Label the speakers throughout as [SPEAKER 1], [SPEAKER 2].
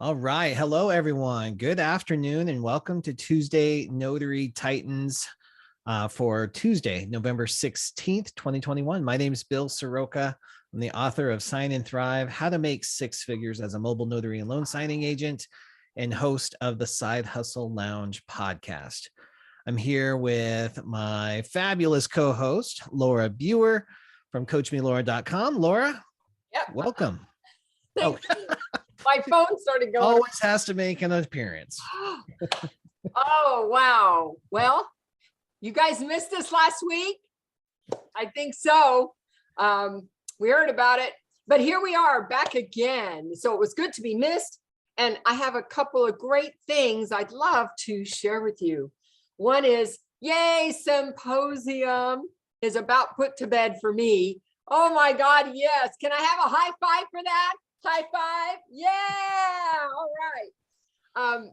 [SPEAKER 1] All right. Hello, everyone. Good afternoon and welcome to Tuesday Notary Titans for Tuesday, November 16th, 2021. My name is Bill Soroka. I'm the author of Sign and Thrive, How to Make Six Figures as a Mobile Notary and Loan Signing Agent, and host of the Side Hustle Lounge podcast. I'm here with my fabulous co-host, Laura Biewer from CoachMeLaura.com. Laura, welcome.
[SPEAKER 2] Thank you. My phone started going.
[SPEAKER 1] Always has to make an appearance.
[SPEAKER 2] Oh, wow. Well, you guys missed us last week. I think so. We heard about it, but here we are back again. So it was good to be missed. And I have a couple of great things I'd love to share with you. One is, yay, symposium is about put to bed for me. Oh my God, yes. Can I have a high five for that? High five. Yeah. All right.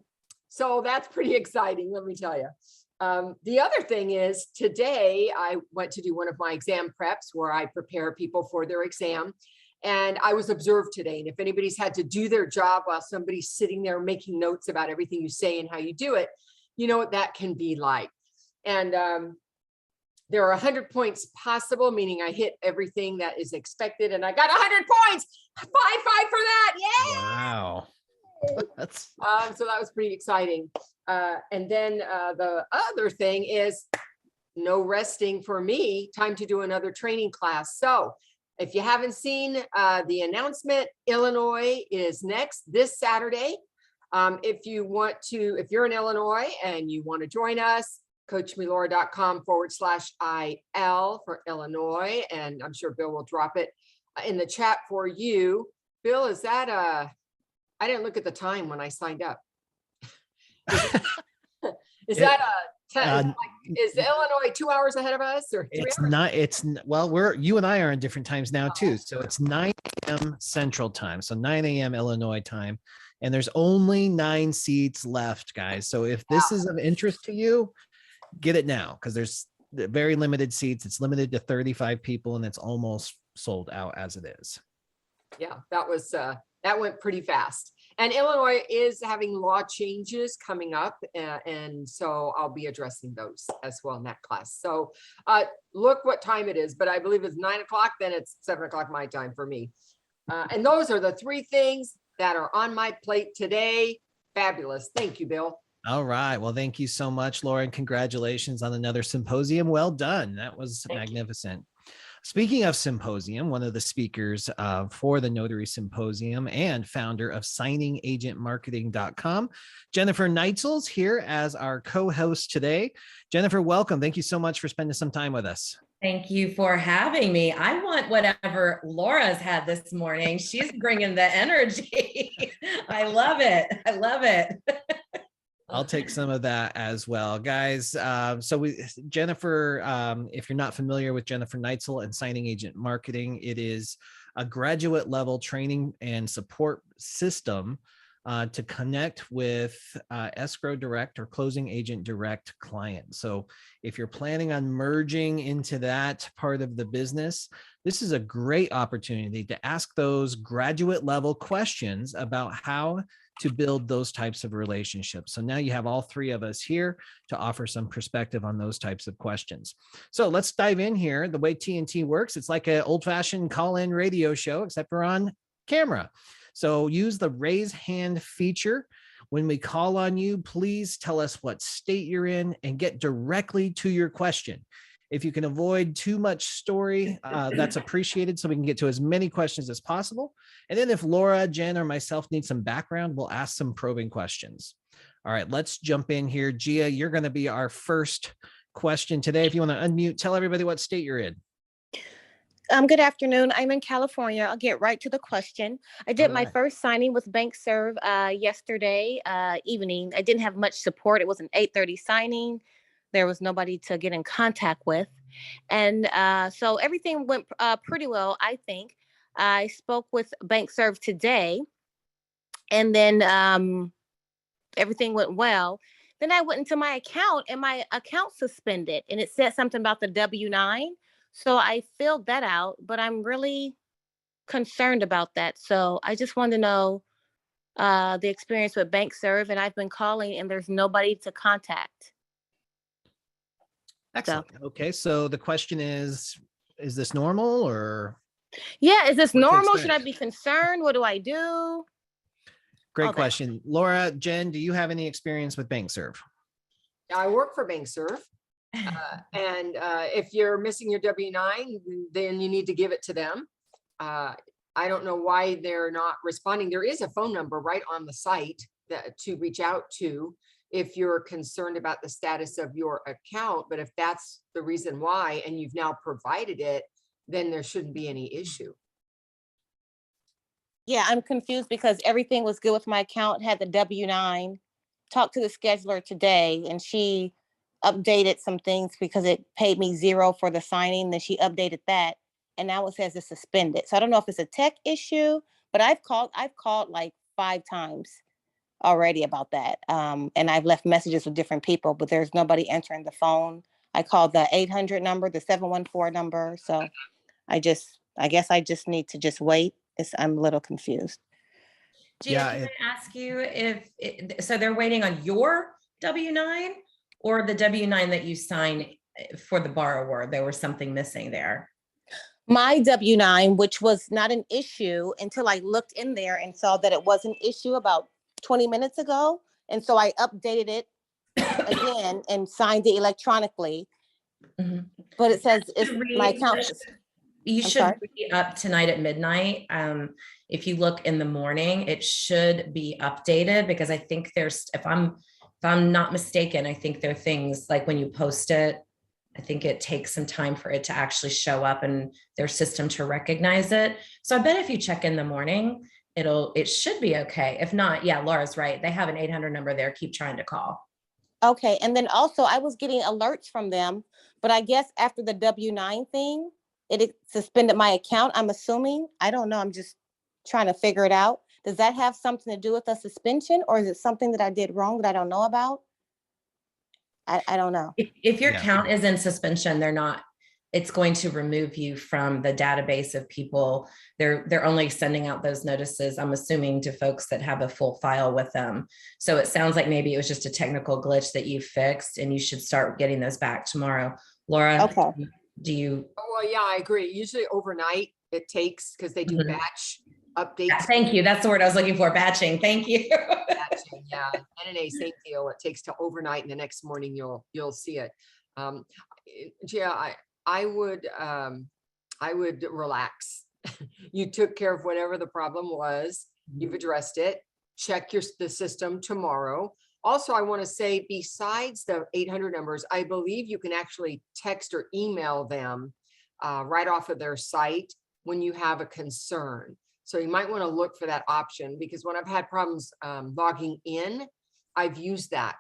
[SPEAKER 2] So that's pretty exciting, let me tell you. The other thing is today I went to do one of my exam preps where I prepare people for their exam. And I was observed today. And if anybody's had to do their job while somebody's sitting there making notes about everything you say and how you do it, you know what that can be like. And there are 100 points possible, meaning I hit everything that is expected. And I got 100 points. Five for that. Yeah.
[SPEAKER 1] Wow. That's
[SPEAKER 2] so that was pretty exciting. And then the other thing is no resting for me. Time to do another training class. So if you haven't seen the announcement, Illinois is next this Saturday. If you're in Illinois and you want to join us, CoachMeLaura.com/IL for Illinois. And I'm sure Bill will drop it in the chat for you. Bill, is that I didn't look at the time when I signed up. Is Illinois 2 hours ahead of us or 3
[SPEAKER 1] it's
[SPEAKER 2] hours?
[SPEAKER 1] Not, you and I are in different times now too. So it's 9 a.m. Central time. So 9 a.m. Illinois time. And there's only 9 seats left, guys. So if this is of interest to you, get it now because there's very limited seats. It's limited to 35 people and it's almost sold out as it is.
[SPEAKER 2] Yeah, that went pretty fast. And Illinois is having law changes coming up. And so I'll be addressing those as well in that class. So look what time it is, but I believe it's 9 o'clock, then it's 7 o'clock my time for me. And those are the 3 things that are on my plate today. Fabulous. Thank you, Bill.
[SPEAKER 1] All right. Well, thank you so much, Laura, and congratulations on another symposium. Well done. That was magnificent. Speaking of symposium, one of the speakers for the Notary Symposium and founder of signingagentmarketing.com, Jennifer Neitzel's here as our co-host today. Jennifer, welcome. Thank you so much for spending some time with us.
[SPEAKER 3] Thank you for having me. I want whatever Laura's had this morning. She's bringing the energy. I love it. I love it.
[SPEAKER 1] I'll take some of that as well, guys. Jennifer, if you're not familiar with Jennifer Neitzel and Signing Agent Marketing, it is a graduate level training and support system to connect with escrow direct or closing agent direct clients. So if you're planning on merging into that part of the business, this is a great opportunity to ask those graduate level questions about how to build those types of relationships. So now you have all 3 of us here to offer some perspective on those types of questions. So let's dive in here. The way TNT works, it's like an old-fashioned call-in radio show, except we're on camera. So use the raise hand feature. When we call on you, please tell us what state you're in and get directly to your question. If you can avoid too much story, that's appreciated so we can get to as many questions as possible. And then if Laura, Jen, or myself need some background, we'll ask some probing questions. All right, let's jump in here. Gia, you're going to be our first question today. If you want to unmute, tell everybody what state you're in.
[SPEAKER 4] Good afternoon. I'm in California. I'll get right to the question. I did my first signing with BankServe yesterday evening. I didn't have much support. It was an 8:30 signing. There was nobody to get in contact with. And so everything went pretty well, I think. I spoke with BankServe today, and then everything went well. Then I went into my account, and my account suspended, and it said something about the W-9. So I filled that out, but I'm really concerned about that. So I just want to know the experience with BankServe, and I've been calling and there's nobody to contact.
[SPEAKER 1] Excellent. Okay, so the question is this normal or?
[SPEAKER 4] Yeah, is this
[SPEAKER 1] What to
[SPEAKER 4] normal? Should I
[SPEAKER 1] expect?
[SPEAKER 4] be concerned? What do I do?
[SPEAKER 1] Great
[SPEAKER 4] All that.
[SPEAKER 1] question. Laura, Jen, do you have any experience with BankServe?
[SPEAKER 2] I work for BankServe. And if you're missing your W-9, then you need to give it to them. I don't know why they're not responding. There is a phone number right on the site to reach out to if you're concerned about the status of your account. But if that's the reason why, and you've now provided it, then there shouldn't be any issue.
[SPEAKER 4] Yeah, I'm confused because everything was good with my account, had the W-9, talked to the scheduler today, and she updated some things because it paid me 0 for the signing. Then she updated that, and now it says it's suspended. So I don't know if it's a tech issue, but I've called like 5 times already about that. And I've left messages with different people, but there's nobody answering the phone. I called the 800 number, the 714 number. So I guess I just need to just wait. I'm a little confused.
[SPEAKER 3] Gia,
[SPEAKER 1] Yeah,
[SPEAKER 3] can I ask you so they're waiting on your W-9 or the W-9 that you sign for the borrower? There was something missing there.
[SPEAKER 4] My W-9, which was not an issue until I looked in there and saw that it was an issue about 20 minutes ago. And so I updated it again and signed it electronically.
[SPEAKER 3] Mhm.
[SPEAKER 4] But it says it's my account.
[SPEAKER 3] You
[SPEAKER 4] I'm
[SPEAKER 3] should
[SPEAKER 4] sorry?
[SPEAKER 3] be up tonight at midnight. If you look in the morning, it should be updated because I think there's, if I'm not mistaken, I think there are things like when you post it, I think it takes some time for it to actually show up and their system to recognize it. So I bet if you check in the morning, it should be okay. If not, yeah, Laura's right. They have an 800 number there. Keep trying to call.
[SPEAKER 4] Okay. And then also I was getting alerts from them, but I guess after the W-9 thing, it suspended my account, I'm assuming. I don't know. I'm just trying to figure it out. Does that have something to do with the suspension, or is it something that I did wrong that I don't know about? I don't know.
[SPEAKER 3] If your
[SPEAKER 1] Yeah.
[SPEAKER 3] account is in suspension, it's going to remove you from the database of people. They're only sending out those notices, I'm assuming, to folks that have a full file with them. So it sounds like maybe it was just a technical glitch that you fixed, and you should start getting those back tomorrow. Laura,
[SPEAKER 4] Okay.
[SPEAKER 3] do you?
[SPEAKER 2] Well, yeah, I agree. Usually overnight it takes, because they do
[SPEAKER 3] Mhm.
[SPEAKER 2] batch updates.
[SPEAKER 3] Thank you. That's the word I was looking for. Batching. Thank you.
[SPEAKER 2] Batching, yeah, NNA, same deal. It takes till overnight, and the next morning you'll see it. Yeah, I would relax. You took care of whatever the problem was. You've addressed it. Check the system tomorrow. Also, I want to say, besides the 800 numbers, I believe you can actually text or email them right off of their site when you have a concern. So you might want to look for that option, because when I've had problems logging in, I've used that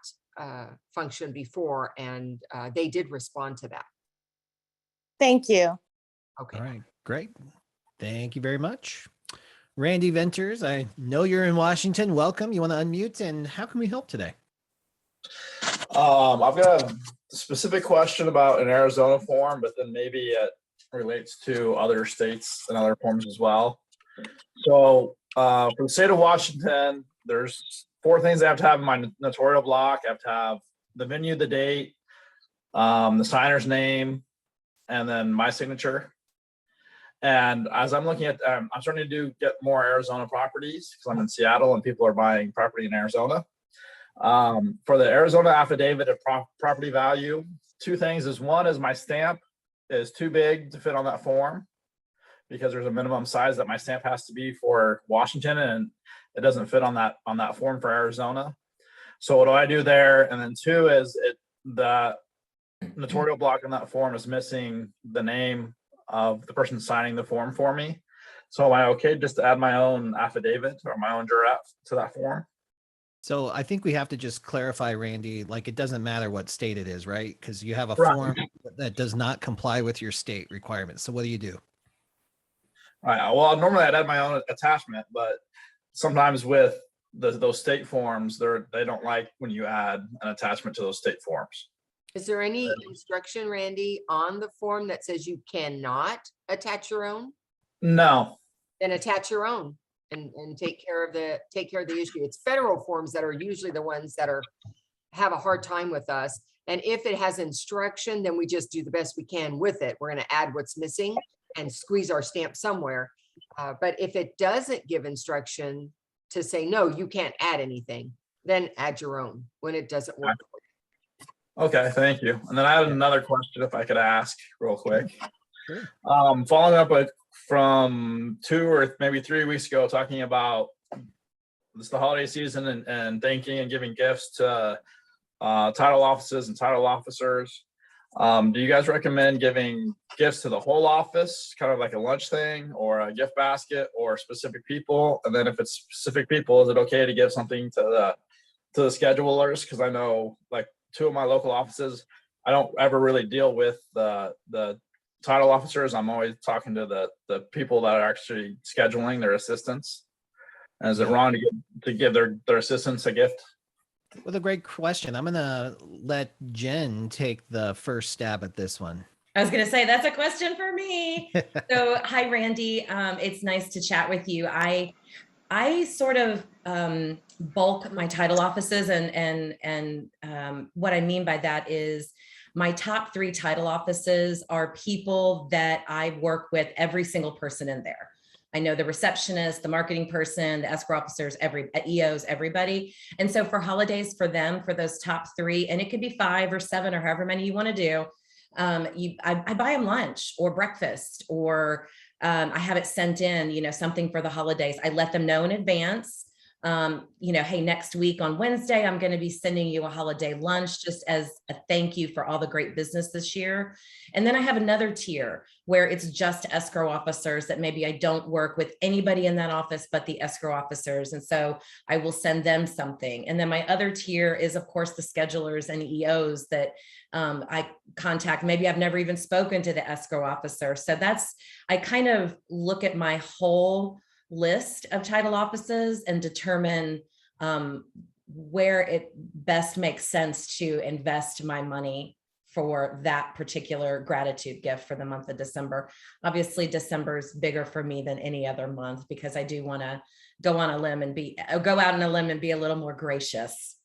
[SPEAKER 2] function before, and they did respond to that.
[SPEAKER 4] Thank you.
[SPEAKER 2] Okay.
[SPEAKER 1] all right, great. Thank you very much. Randy Venters, I know you're in Washington. Welcome. You want to unmute, and how can we help today?
[SPEAKER 5] I've got a specific question about an Arizona form, but then maybe it relates to other states and other forms as well. So for the state of Washington, there's 4 things I have to have in my notarial block. I have to have the venue, the date, the signer's name, and then my signature. And as I'm looking at, I'm starting to get more Arizona properties because I'm in Seattle and people are buying property in Arizona. For the Arizona affidavit of property value, 2 things is, one is my stamp is too big to fit on that form, because there's a minimum size that my stamp has to be for Washington, and it doesn't fit on that form for Arizona. So what do I do there? And then 2 is the notarial block on that form is missing the name of the person signing the form for me. So am I okay just to add my own affidavit or my own draft to that form?
[SPEAKER 1] So I think we have to just clarify, Randy, like it doesn't matter what state it is, right? Because you have a
[SPEAKER 5] Right.
[SPEAKER 1] form that does not comply with your state requirements. So what do you do?
[SPEAKER 5] All right. Well, normally I'd add my own attachment, but sometimes with those state forms, they don't like when you add an attachment to those state forms.
[SPEAKER 2] Is there any instruction, Randy, on the form that says you cannot attach your own?
[SPEAKER 5] No.
[SPEAKER 2] Then attach your own. and take care of the issue. It's federal forms that are usually the ones that have a hard time with us. And if it has instruction, then we just do the best we can with it. We're going to add what's missing and squeeze our stamp somewhere. But if it doesn't give instruction to say, no, you can't add anything, then add your own when it doesn't work.
[SPEAKER 5] Okay, thank you. And then I had another question if I could ask real quick.
[SPEAKER 1] Sure.
[SPEAKER 5] Following up from 2 or maybe 3 weeks ago, talking about this the holiday season and thanking and giving gifts to title offices and title officers. Do you guys recommend giving gifts to the whole office, kind of like a lunch thing or a gift basket, or specific people? And then if it's specific people, is it okay to give something to the schedulers? Because I know like 2 of my local offices, I don't ever really deal with the title officers. I'm always talking to the people that are actually scheduling, their assistants. And is it wrong to give their assistants a gift?
[SPEAKER 1] Well, a great question. I'm going to let Jen take the first stab at this one.
[SPEAKER 3] I was going to say, that's a question for me. So, hi, Randy. It's nice to chat with you. I sort of bulk my title offices, and what I mean by that is my top 3 title offices are people that I work with, every single person in there. I know the receptionist, the marketing person, the escrow officers, EOs, everybody. And so for holidays for them, for those top 3, and it could be 5 or 7 or however many you want to do, I buy them lunch or breakfast, or I have it sent in, something for the holidays. I let them know in advance, hey, next week on Wednesday, I'm going to be sending you a holiday lunch just as a thank you for all the great business this year. And then I have another tier where it's just escrow officers that maybe I don't work with anybody in that office but the escrow officers. And so I will send them something. And then my other tier is, of course, the schedulers and EOs that I contact. Maybe I've never even spoken to the escrow officer. So I kind of look at my whole list of title offices and determine where it best makes sense to invest my money for that particular gratitude gift for the month of December. Obviously, December is bigger for me than any other month because I do want to go out on a limb and be a little more gracious.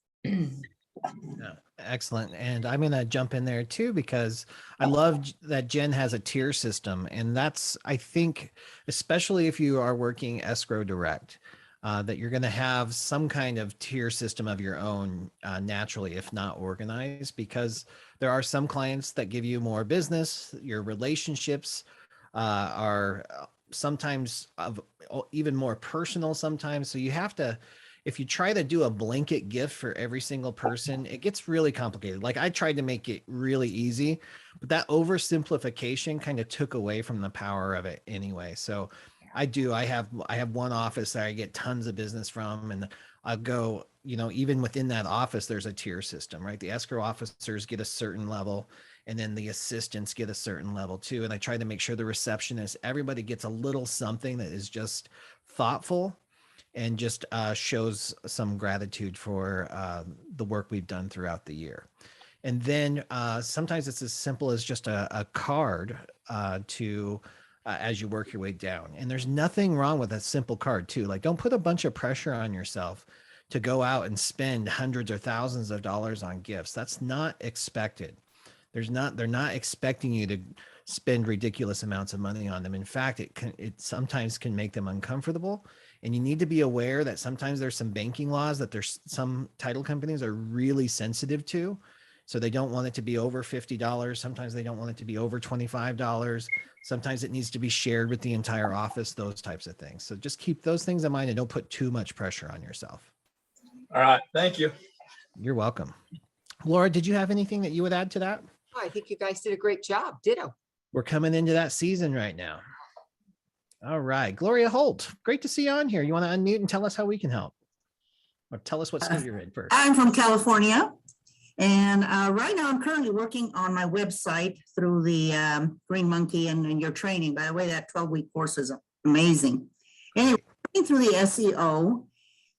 [SPEAKER 1] Excellent. And I'm going to jump in there too, because I love that Jen has a tier system. And that's, I think, especially if you are working escrow direct, that you're going to have some kind of tier system of your own naturally, if not organized, because there are some clients that give you more business. Your relationships are sometimes even more personal sometimes. So you have to, if you try to do a blanket gift for every single person, it gets really complicated. Like I tried to make it really easy, but that oversimplification kind of took away from the power of it anyway. So I have one office that I get tons of business from, and I'll go, even within that office, there's a tier system, right? The escrow officers get a certain level, and then the assistants get a certain level too. And I try to make sure the receptionist, everybody gets a little something that is just thoughtful and just shows some gratitude for the work we've done throughout the year. And then sometimes it's as simple as just a card to as you work your way down. And there's nothing wrong with a simple card too. Like, don't put a bunch of pressure on yourself to go out and spend hundreds or thousands of dollars on gifts. That's not expected. They're not expecting you to spend ridiculous amounts of money on them. In fact, it sometimes can make them uncomfortable. And you need to be aware that sometimes there's some banking laws that there's some title companies are really sensitive to. So they don't want it to be over $50. Sometimes they don't want it to be over $25. Sometimes it needs to be shared with the entire office, those types of things. So just keep those things in mind and don't put too much pressure on yourself.
[SPEAKER 5] All right. Thank you.
[SPEAKER 1] You're welcome. Laura, did you have anything that you would add to that?
[SPEAKER 2] Oh, I think you guys did a great job. Ditto.
[SPEAKER 1] We're coming into that season right now. All right. Gloria Holt, great to see you on here. You want to unmute and tell us how we can help? Or tell us what state you're in first.
[SPEAKER 6] I'm from California. And right now I'm currently working on my website through the Green Monkey and your training. By the way, that 12-week course is amazing. Anyway, working through the SEO,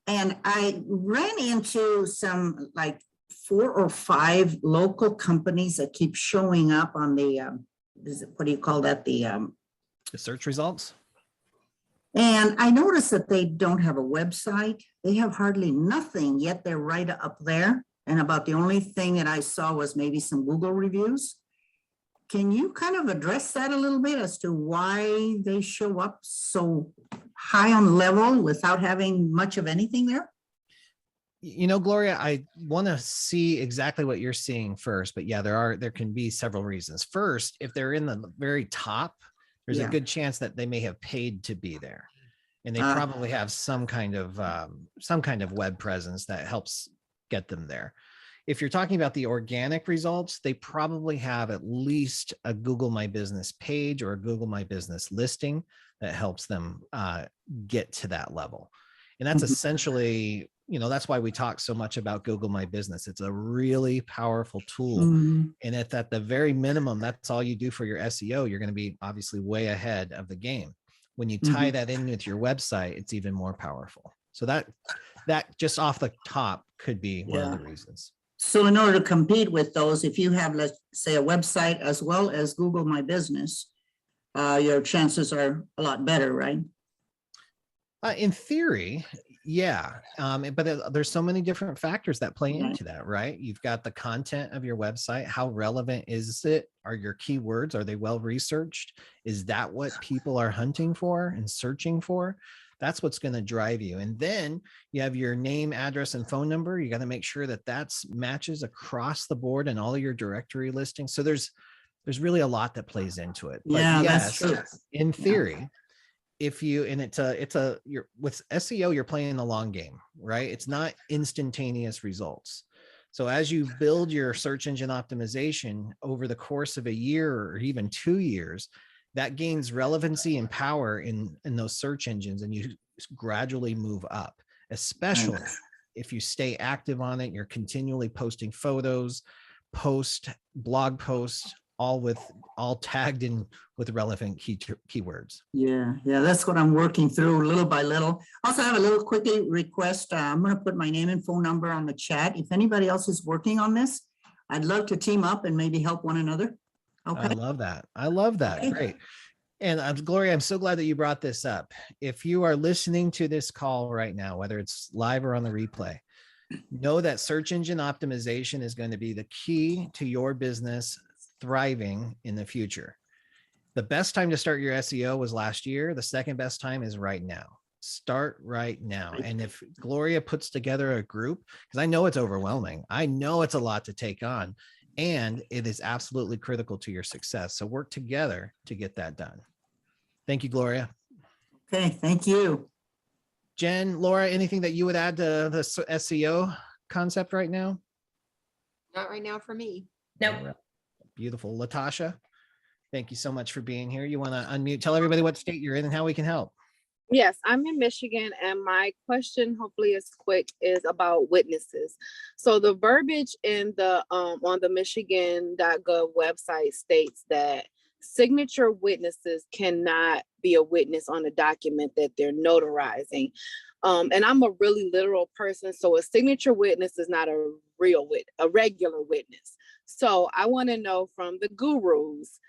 [SPEAKER 6] and I ran into some like 4 or 5 local companies that keep showing up on the, what do you call that? The
[SPEAKER 1] search results?
[SPEAKER 6] And I noticed that they don't have a website. They have hardly nothing, yet they're right up there. And about the only thing that I saw was maybe some Google reviews. Can you kind of address that a little bit as to why they show up so high on level without having much of anything there?
[SPEAKER 1] You know, Gloria, I want to see exactly what you're seeing first, but yeah, there can be several reasons. First, if they're in the very top, there's a good chance that they may have paid to be there, and they probably have some kind of web presence that helps get them there. If you're talking about the organic results, they probably have at least a Google My Business page or a Google My Business listing that helps them get to that level. And that's essentially, you know, that's why we talk so much about Google My Business. It's a really powerful tool. And if at the very minimum, that's all you do for your SEO, you're going to be obviously way ahead of the game. When you tie that in with your website, it's even more powerful. So that just off the top could be one of the reasons.
[SPEAKER 6] So in order to compete with those, if you have, let's say, a website as well as Google My Business, your chances are a lot better, right?
[SPEAKER 1] In theory, yeah. But there's so many different factors that play into that, right? You've got the content of your website. How relevant is it? Are your keywords, are they well researched? Is that what people are hunting for and searching for? That's what's going to drive you. And then you have your name, address, and phone number. You got to make sure that that's matches across the board and all of your directory listings. So there's really a lot that plays into it. But
[SPEAKER 6] Yeah,
[SPEAKER 1] yes,
[SPEAKER 6] that's true.
[SPEAKER 1] in theory, if you, and you're with SEO, you're playing the long game, right? It's not instantaneous results. So as you build your search engine optimization over the course of a year or even 2 years, that gains relevancy and power in those search engines, and you gradually move up, especially if you stay active on it. You're continually posting photos, blog posts, all tagged in with relevant keywords.
[SPEAKER 6] Yeah, that's what I'm working through little by little. Also, I have a little quickly request. I'm going to put my name and phone number on the chat. If anybody else is working on this, I'd love to team up and maybe help one another. Okay.
[SPEAKER 1] I love that. Okay. Great. And Gloria, I'm so glad that you brought this up. If you are listening to this call right now, whether it's live or on the replay, know that search engine optimization is going to be the key to your business thriving in the future. The best time to start your SEO was last year. The second best time is right now. Start right now. And if Gloria puts together a group, because I know it's overwhelming, I know it's a lot to take on, and it is absolutely critical to your success. So work together to get that done. Thank you, Gloria.
[SPEAKER 6] Okay, thank you.
[SPEAKER 1] Jen, Laura, anything that you would add to the SEO concept right now?
[SPEAKER 2] Not right now for me.
[SPEAKER 3] Nope.
[SPEAKER 1] Beautiful. Latasha, thank you so much for being here. You want to unmute, tell everybody what state you're in and how we can help.
[SPEAKER 7] Yes, I'm in Michigan, and my question, hopefully is quick, is about witnesses. So the verbiage in the on the Michigan.gov website states that signature witnesses cannot be a witness on a document that they're notarizing. And I'm a really literal person, so a signature witness is not a regular witness. So I want to know from the gurus,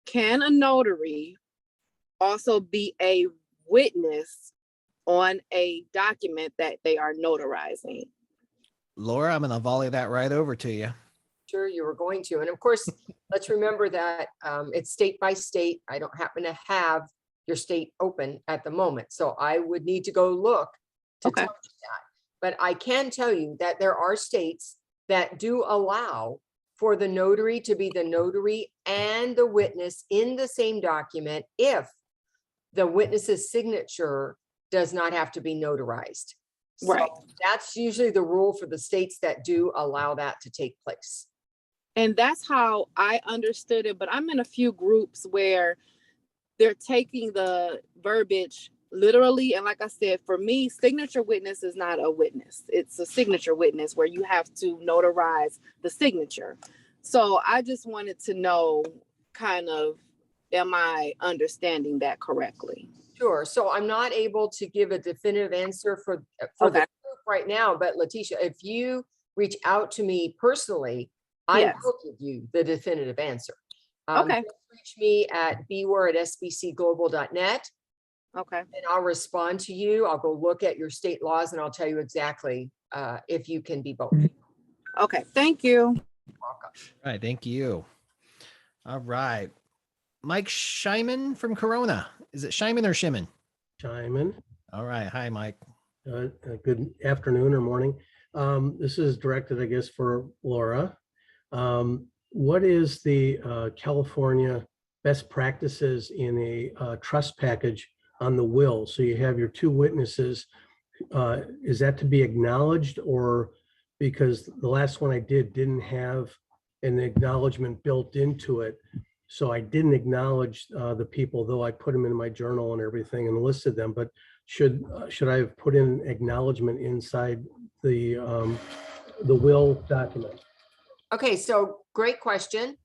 [SPEAKER 7] can a notary also be a witness on a document that they are notarizing?
[SPEAKER 1] Laura, I'm going to volley that right over to you.
[SPEAKER 2] Sure, you were going to. And of course, let's remember that it's state by state. I don't happen to have your state open at the moment, so I would need to go look to tell you that. But I can tell you that there are states that do allow for the notary to be the notary and the witness in the same document if the witness's signature does not have to be notarized.
[SPEAKER 7] Right.
[SPEAKER 2] So that's usually the rule for the states that do allow that to take place.
[SPEAKER 7] And that's how I understood it. But I'm in a few groups where they're taking the verbiage literally. And like I said, for me, signature witness is not a witness. It's a signature witness where you have to notarize the signature. So I just wanted to know, kind of, am I understanding that correctly?
[SPEAKER 2] Sure. So I'm not able to give a definitive answer for the group right now, but Letitia, if you reach out to me personally, I will give you the definitive answer. Reach me at Biewer@sbcglobal.net.
[SPEAKER 7] Okay.
[SPEAKER 2] And I'll respond to you. I'll go look at your state laws and I'll tell you exactly if you can be both.
[SPEAKER 7] Okay. Thank you.
[SPEAKER 2] Welcome.
[SPEAKER 1] All right, thank you. All right. Mike Shimon from Corona. Is it Shimon or Shimon?
[SPEAKER 8] Shimon.
[SPEAKER 1] All right. Hi, Mike.
[SPEAKER 8] Good afternoon or morning. This is directed, I guess, for Laura. What is the California best practices in a trust package on the will? So you have your two witnesses. Is that to be acknowledged, or because the last one I did didn't have an acknowledgement built into it? So I didn't acknowledge the people, though I put them in my journal and everything and listed them. But should I have put in acknowledgement inside the will document?
[SPEAKER 2] Okay, so great question.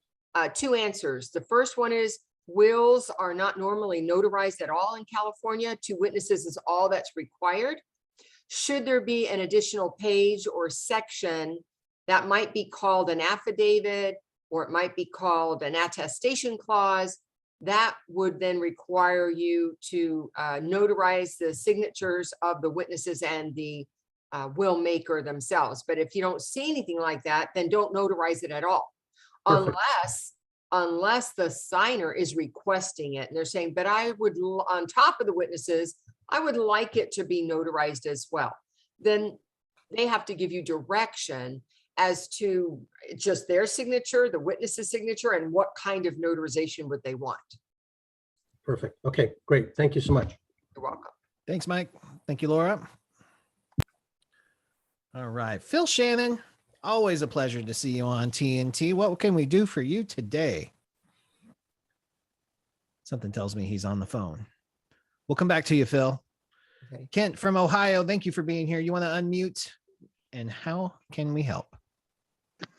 [SPEAKER 2] Two answers. The first one is wills are not normally notarized at all in California. Two witnesses is all that's required. Should there be an additional page or section that might be called an affidavit, or it might be called an attestation clause, that would then require you to notarize the signatures of the witnesses and the will maker themselves. But if you don't see anything like that, then don't notarize it at all.
[SPEAKER 8] Perfect.
[SPEAKER 2] Unless the signer is requesting it and they're saying, but I would, on top of the witnesses, I would like it to be notarized as well. Then they have to give you direction as to just their signature, the witness's signature, and what kind of notarization would they want.
[SPEAKER 8] Perfect. Okay, great. Thank you so much.
[SPEAKER 2] You're welcome.
[SPEAKER 1] Thanks, Mike. Thank you, Laura. All right. Phil Shannon, always a pleasure to see you on TNT. What can we do for you today? Something tells me he's on the phone. We'll come back to you, Phil.
[SPEAKER 2] Okay.
[SPEAKER 1] Kent from Ohio, thank you for being here. You want to unmute? And how can we help?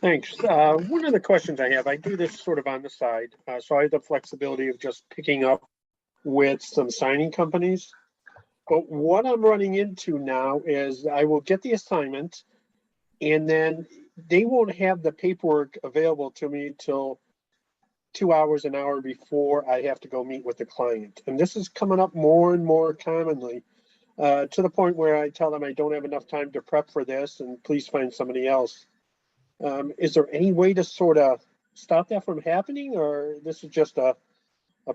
[SPEAKER 9] Thanks. One of the questions I have, I do this sort of on the side. So I have the flexibility of just picking up with some signing companies. But what I'm running into now is I will get the assignment and then they won't have the paperwork available to me till 2 hours, an hour before I have to go meet with the client. And this is coming up more and more commonly to the point where I tell them I don't have enough time to prep for this and please find somebody else. Is there any way to sort of stop that from happening, or this is just a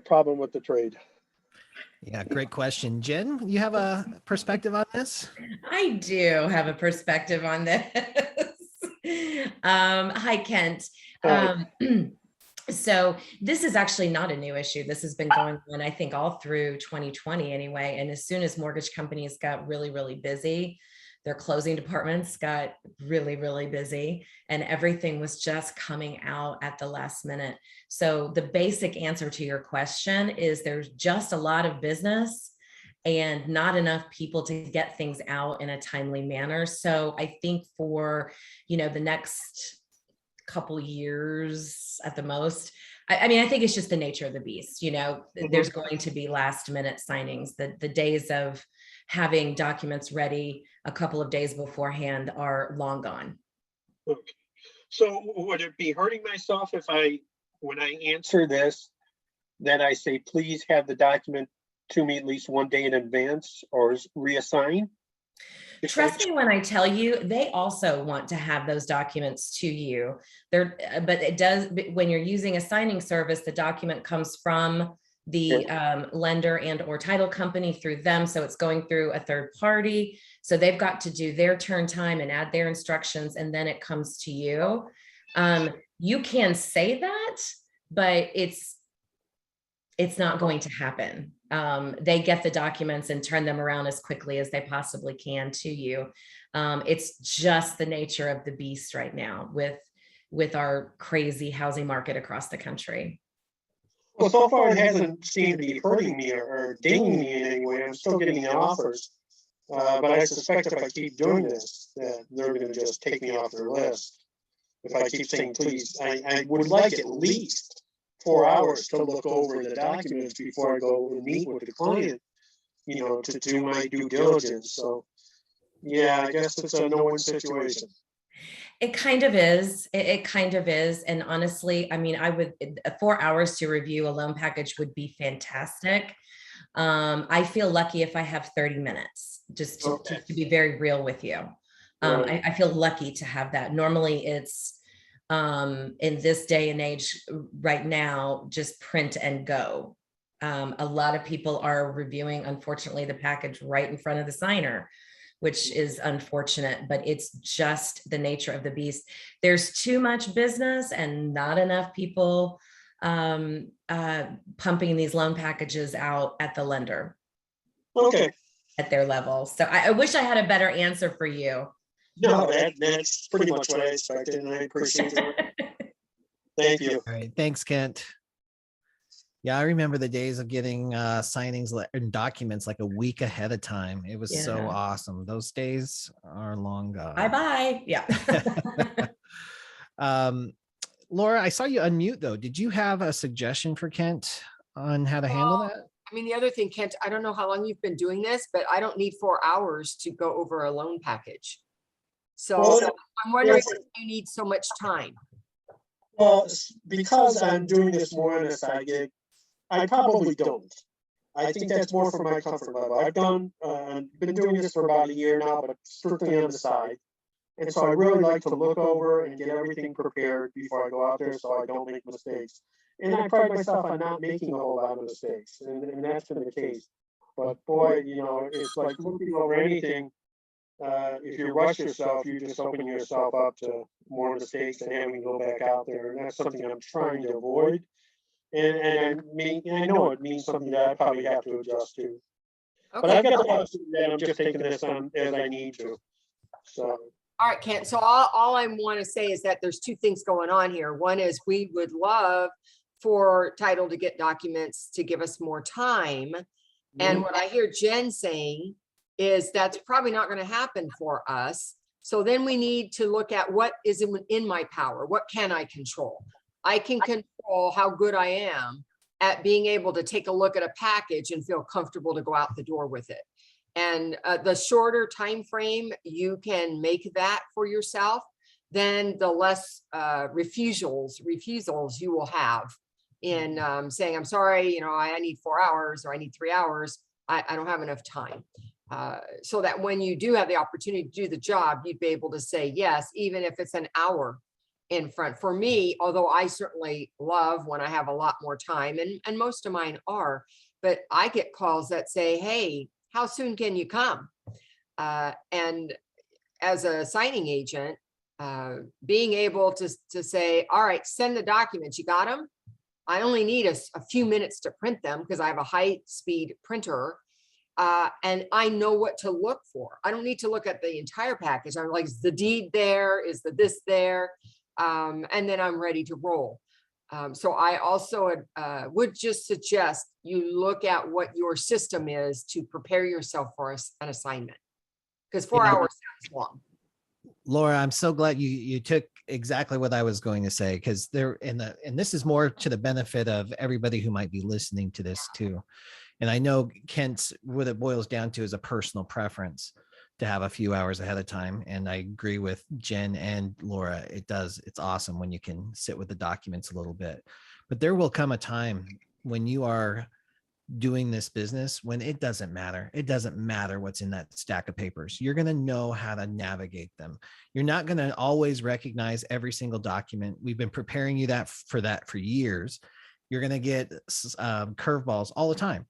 [SPEAKER 9] problem with the trade?
[SPEAKER 1] Yeah, great question. Jen, you have a perspective on this?
[SPEAKER 3] I do have a perspective on this. Hi, Kent.
[SPEAKER 9] Hi.
[SPEAKER 3] So this is actually not a new issue. This has been going on, I think, all through 2020 anyway. And as soon as mortgage companies got really, really busy, their closing departments got really, really busy, and everything was just coming out at the last minute. So the basic answer to your question is there's just a lot of business and not enough people to get things out in a timely manner. So I think for, the next couple years at the most, I mean, I think it's just the nature of the beast. There's going to be last minute signings. The days of having documents ready a couple of days beforehand are long gone.
[SPEAKER 9] Okay. So would it be hurting myself if when I answer this, that I say, please have the document to me at least one day in advance or reassign?
[SPEAKER 3] Trust me when I tell you, they also want to have those documents to you. But it does, when you're using a signing service, the document comes from the lender and or title company through them. So it's going through a third party. So they've got to do their turn time and add their instructions, and then it comes to you. You can say that, but it's not going to happen. They get the documents and turn them around as quickly as they possibly can to you. It's just the nature of the beast right now with our crazy housing market across the country.
[SPEAKER 9] Well, so far it hasn't seemed to be hurting me or dinging me in any way. I'm still getting the offers. But I suspect if I keep doing this, that they're going to just take me off their list. If I keep saying, please, I would like at least 4 hours to look over the documents before I go and meet with the client, to do my due diligence. So, yeah, I guess it's a no-win situation.
[SPEAKER 3] It kind of is. It kind of is. And honestly, I mean, 4 hours to review a loan package would be fantastic. I feel lucky if I have 30 minutes, just to be very real with you. I feel lucky to have that. Normally it's in this day and age right now, just print and go. A lot of people are reviewing, unfortunately, the package right in front of the signer, which is unfortunate, but it's just the nature of the beast. There's too much business and not enough people pumping these loan packages out at the lender.
[SPEAKER 9] Okay.
[SPEAKER 3] At their level. So I wish I had a better answer for you.
[SPEAKER 9] No, that's pretty much what I expected, and I appreciate it. Thank you.
[SPEAKER 1] All right. Thanks, Kent. Yeah, I remember the days of getting signings and documents like a week ahead of time. It was so awesome. Those days are long gone.
[SPEAKER 3] Bye-bye. Yeah.
[SPEAKER 1] Laura, I saw you unmute though. Did you have a suggestion for Kent on how to handle that?
[SPEAKER 2] I mean, the other thing, Kent, I don't know how long you've been doing this, but I don't need 4 hours to go over a loan package. So I'm wondering if you need so much time.
[SPEAKER 9] Well, because I'm doing this more on a side gig, I probably don't. I think that's more for my comfort level. I've been doing this for about a year now, but strictly on the side. And so I really like to look over and get everything prepared before I go out there so I don't make mistakes. And I pride myself on not making a whole lot of mistakes, and that's been the case. But boy, you know, it's like looking over anything. If you rush yourself, you just open yourself up to more mistakes and having to go back out there. And that's something I'm trying to avoid. And I know it means something that I probably have to adjust to. Okay. But I've got the option that I'm just taking this on as I need to. So.
[SPEAKER 2] All right, Kent. So all I want to say is that there's 2 things going on here. One is we would love for title to get documents to give us more time. And what I hear Jen saying is that's probably not going to happen for us. So then we need to look at what is in my power. What can I control? I can control how good I am at being able to take a look at a package and feel comfortable to go out the door with it. And the shorter time frame you can make that for yourself, then the less refusals you will have in saying, I'm sorry, you know, I need 4 hours or I need 3 hours. I don't have enough time. So that when you do have the opportunity to do the job, you'd be able to say yes, even if it's an hour in front. For me, although I certainly love when I have a lot more time, and most of mine are, but I get calls that say, hey, how soon can you come? And as a signing agent, being able to say, all right, send the documents, you got them? I only need a few minutes to print them because I have a high-speed printer. And I know what to look for. I don't need to look at the entire package. I'm like, is the deed there? Is the this there? And then I'm ready to roll. So I also would just suggest you look at what your system is to prepare yourself for an assignment, because 4 hours sounds long.
[SPEAKER 1] Laura, I'm so glad you took exactly what I was going to say, because and this is more to the benefit of everybody who might be listening to this too. And I know Kent's, what it boils down to is a personal preference to have a few hours ahead of time. And I agree with Jen and Laura. It's awesome when you can sit with the documents a little bit, but there will come a time when you are doing this business when it doesn't matter. It doesn't matter what's in that stack of papers. You're going to know how to navigate them. You're not going to always recognize every single document. We've been preparing you for years. You're going to get curveballs all the time.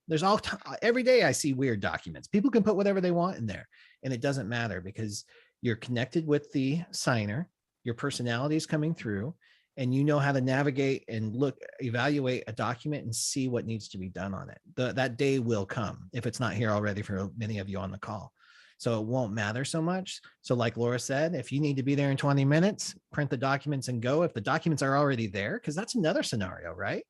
[SPEAKER 1] Every day I see weird documents. People can put whatever they want in there, and it doesn't matter because you're connected with the signer. Your personality is coming through, and you know how to navigate and evaluate a document and see what needs to be done on it. That day will come if it's not here already for many of you on the call. So it won't matter so much. So like Laura said, if you need to be there in 20 minutes, print the documents and go. If the documents are already there, because that's another scenario, right?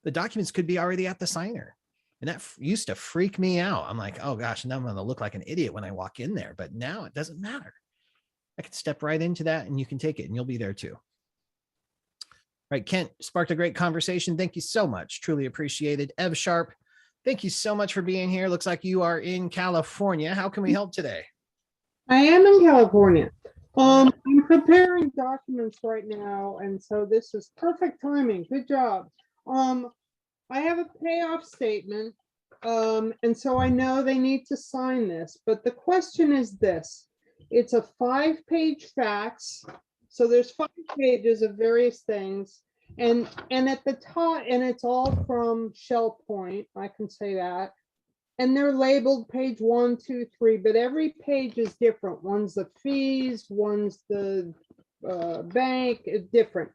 [SPEAKER 1] The documents could be already at the signer. And that used to freak me out. I'm like, oh gosh, now I'm going to look like an idiot when I walk in there. But now it doesn't matter. I can step right into that and you can take it and you'll be there too. Right, Kent, sparked a great conversation. Thank you so much. Truly appreciated. Ev Sharp, thank you so much for being here. Looks like you are in California. How can we help today?
[SPEAKER 10] I am in California. I'm preparing documents right now, and so this is perfect timing. Good job. I have a payoff statement, And so I know they need to sign this, but the question is this. It's a 5-page fax. So there's 5 pages of various things. And at the top, and it's all from Shell Point, I can say that. And they're labeled page 1, 2, 3, but every page is different. One's the fees, one's the bank, it's different.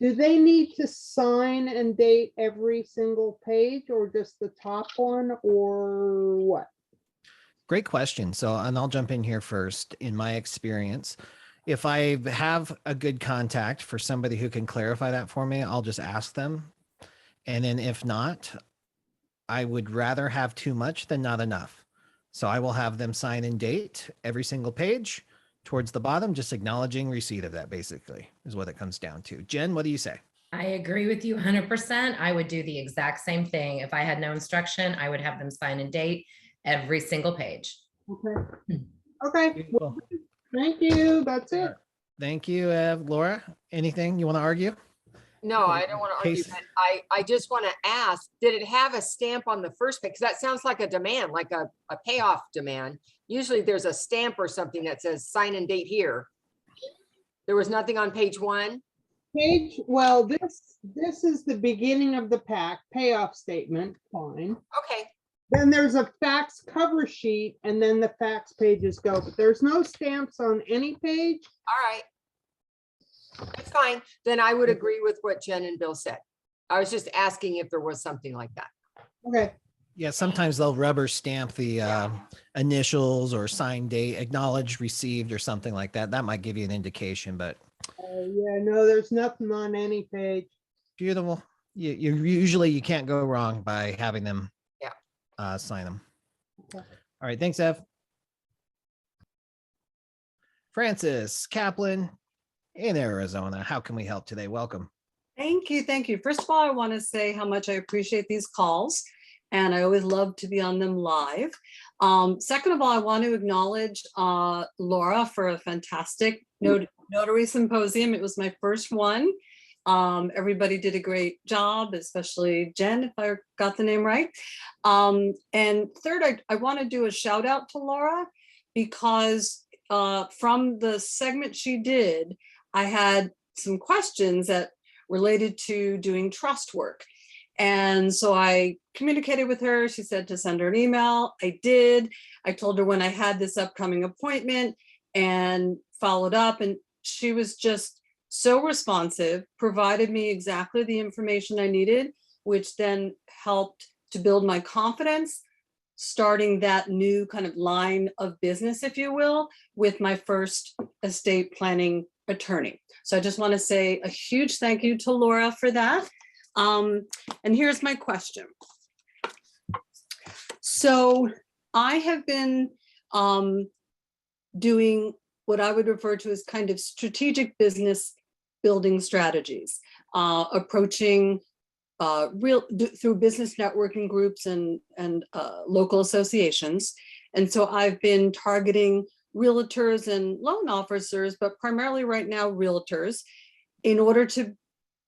[SPEAKER 10] Do they need to sign and date every single page or just the top one or what?
[SPEAKER 1] Great question. So, and I'll jump in here first. In my experience, if I have a good contact for somebody who can clarify that for me, I'll just ask them. And then if not, I would rather have too much than not enough. So I will have them sign and date every single page towards the bottom, just acknowledging receipt of that, basically is what it comes down to. Jen, what do you say?
[SPEAKER 3] I agree with you 100%. I would do the exact same thing. If I had no instruction, I would have them sign and date every single page.
[SPEAKER 10] Okay. Okay.
[SPEAKER 1] Beautiful.
[SPEAKER 10] Thank you. That's it.
[SPEAKER 1] Thank you, Laura. Anything you want to argue?
[SPEAKER 2] No, I don't want to argue,
[SPEAKER 1] Case-
[SPEAKER 2] but I just want to ask, did it have a stamp on the first page? Because that sounds like a demand, like a payoff demand. Usually there's a stamp or something that says sign and date here. There was nothing on page 1.
[SPEAKER 10] Well, this is the beginning of the pack, payoff statement, fine.
[SPEAKER 2] Okay,
[SPEAKER 10] Then there's a fax cover sheet and then the fax pages go, but there's no stamps on any page.
[SPEAKER 2] all right. That's fine. Then I would agree with what Jen and Bill said. I was just asking if there was something like that.
[SPEAKER 10] Okay.
[SPEAKER 1] Yeah, sometimes they'll rubber stamp the initials or sign date, acknowledged, received, or something like that. That might give you an indication, but
[SPEAKER 10] Yeah, no, there's nothing on any page.
[SPEAKER 1] beautiful. You usually you can't go wrong by having them sign them.
[SPEAKER 10] Okay.
[SPEAKER 1] All right, thanks, Ev. Francis Kaplan in Arizona. How can we help today? Welcome.
[SPEAKER 11] Thank you. Thank you. First of all, I want to say how much I appreciate these calls, and I always love to be on them live. Second of all, I want to acknowledge Laura for a fantastic notary symposium. It was my first one. Everybody did a great job, especially Jen, if I got the name right. And third, I want to do a shout out to Laura because from the segment she did, I had some questions that related to doing trust work. And so I communicated with her. She said to send her an email. I did. I told her when I had this upcoming appointment and followed up. And she was just so responsive, provided me exactly the information I needed, which then helped to build my confidence, starting that new kind of line of business, if you will, with my first estate planning attorney. So I just want to say a huge thank you to Laura for that. And here's my question. So I have been doing what I would refer to as kind of strategic business building strategies, approaching through business networking groups and local associations. And so I've been targeting realtors and loan officers, but primarily right now realtors, in order to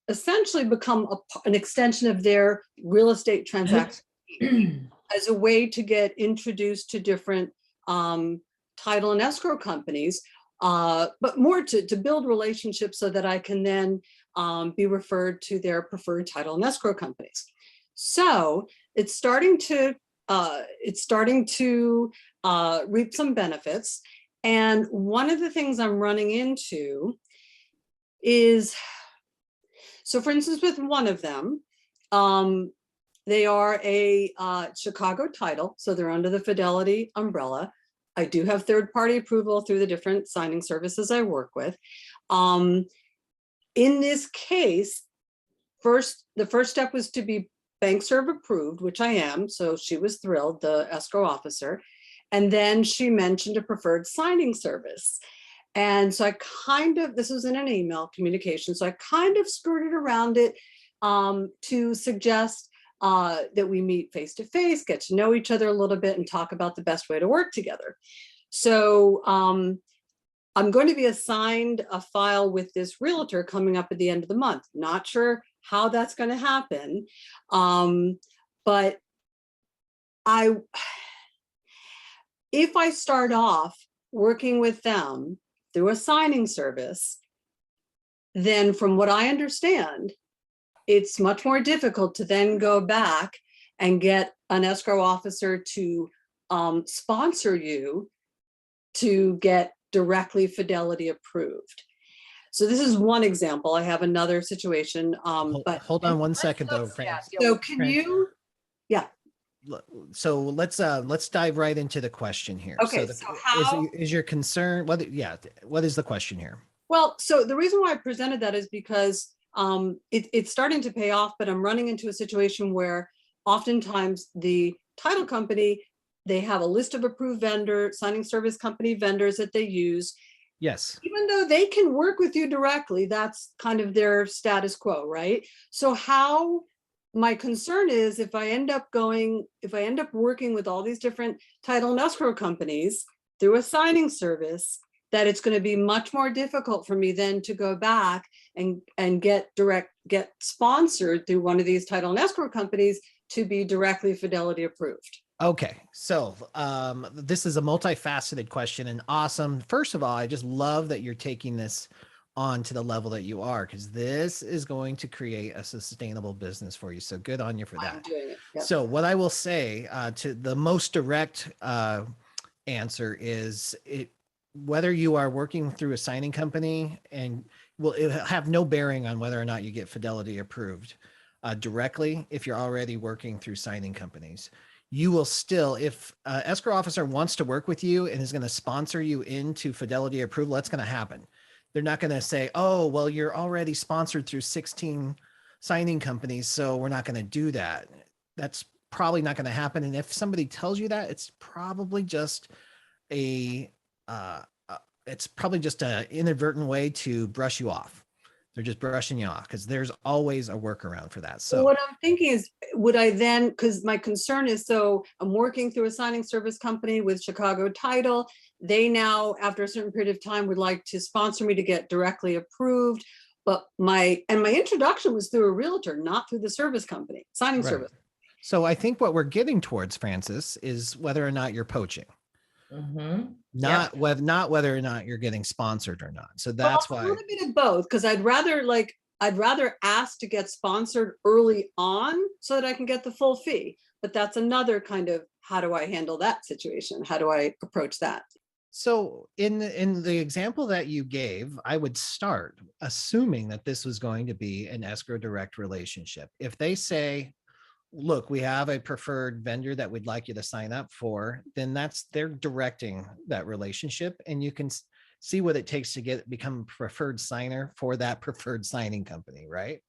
[SPEAKER 11] essentially become an extension of their real estate transaction as a way to get introduced to different title and escrow companies, but more to build relationships so that I can then be referred to their preferred title and escrow companies. So it's starting to reap some benefits. And one of the things I'm running into is, so for instance, with one of them, they are a Chicago title, so they're under the Fidelity umbrella. I do have third-party approval through the different signing services I work with. In this case, the first step was to be BankServe approved, which I am, so she was thrilled, the escrow officer. And then she mentioned a preferred signing service. And so this was in an email communication, so I kind of skirted around it to suggest that we meet face-to-face, get to know each other a little bit, and talk about the best way to work together. So I'm going to be assigned a file with this realtor coming up at the end of the month. Not sure how that's going to happen, but if I start off working with them through a signing service, then from what I understand, it's much more difficult to then go back and get an escrow officer to sponsor you to get directly Fidelity approved. So this is one example. I have another situation, but
[SPEAKER 1] Hold on one second though, Francis.
[SPEAKER 11] so can you,
[SPEAKER 1] So let's dive right into the question here.
[SPEAKER 11] Okay,
[SPEAKER 1] So,
[SPEAKER 11] so how-
[SPEAKER 1] is your concern, what is the question here?
[SPEAKER 11] well, so the reason why I presented that is because it's starting to pay off, but I'm running into a situation where oftentimes the title company, they have a list of approved signing service company vendors that they use.
[SPEAKER 1] Yes.
[SPEAKER 11] Even though they can work with you directly, that's kind of their status quo, right? So my concern is if I end up working with all these different title and escrow companies through a signing service, that it's going to be much more difficult for me then to go back and get sponsored through one of these title and escrow companies to be directly Fidelity approved.
[SPEAKER 1] Okay, so this is a multifaceted question and awesome. First of all, I just love that you're taking this on to the level that you are, because this is going to create a sustainable business for you. So good on you for that.
[SPEAKER 11] I'm doing it. Yep.
[SPEAKER 1] So what I will say to the most direct answer is whether you are working through a signing company, and it have no bearing on whether or not you get Fidelity approved directly. If you're already working through signing companies, you will still, if an escrow officer wants to work with you and is going to sponsor you into Fidelity approval, that's going to happen. They're not going to say, oh, well, you're already sponsored through 16 signing companies, so we're not going to do that. That's probably not going to happen. And if somebody tells you that, it's probably just an inadvertent way to brush you off. They're just brushing you off because there's always a workaround for that. So
[SPEAKER 11] what I'm thinking is, would I then, because my concern is, so I'm working through a signing service company with Chicago Title. They now, after a certain period of time, would like to sponsor me to get directly approved. But my introduction was through a realtor, not through the service company, signing service.
[SPEAKER 1] So I think what we're getting towards, Francis, is whether or not you're poaching.
[SPEAKER 3] Mm-hmm.
[SPEAKER 1] Not whether or not you're getting sponsored or not. So that's why
[SPEAKER 11] a little bit of both, because I'd rather ask to get sponsored early on so that I can get the full fee. But that's another kind of, how do I handle that situation? How do I approach that?
[SPEAKER 1] So in the example that you gave, I would start assuming that this was going to be an escrow direct relationship. If they say, look, we have a preferred vendor that we'd like you to sign up for, then they're directing that relationship, and you can see what it takes to become a preferred signer for that preferred signing company, right?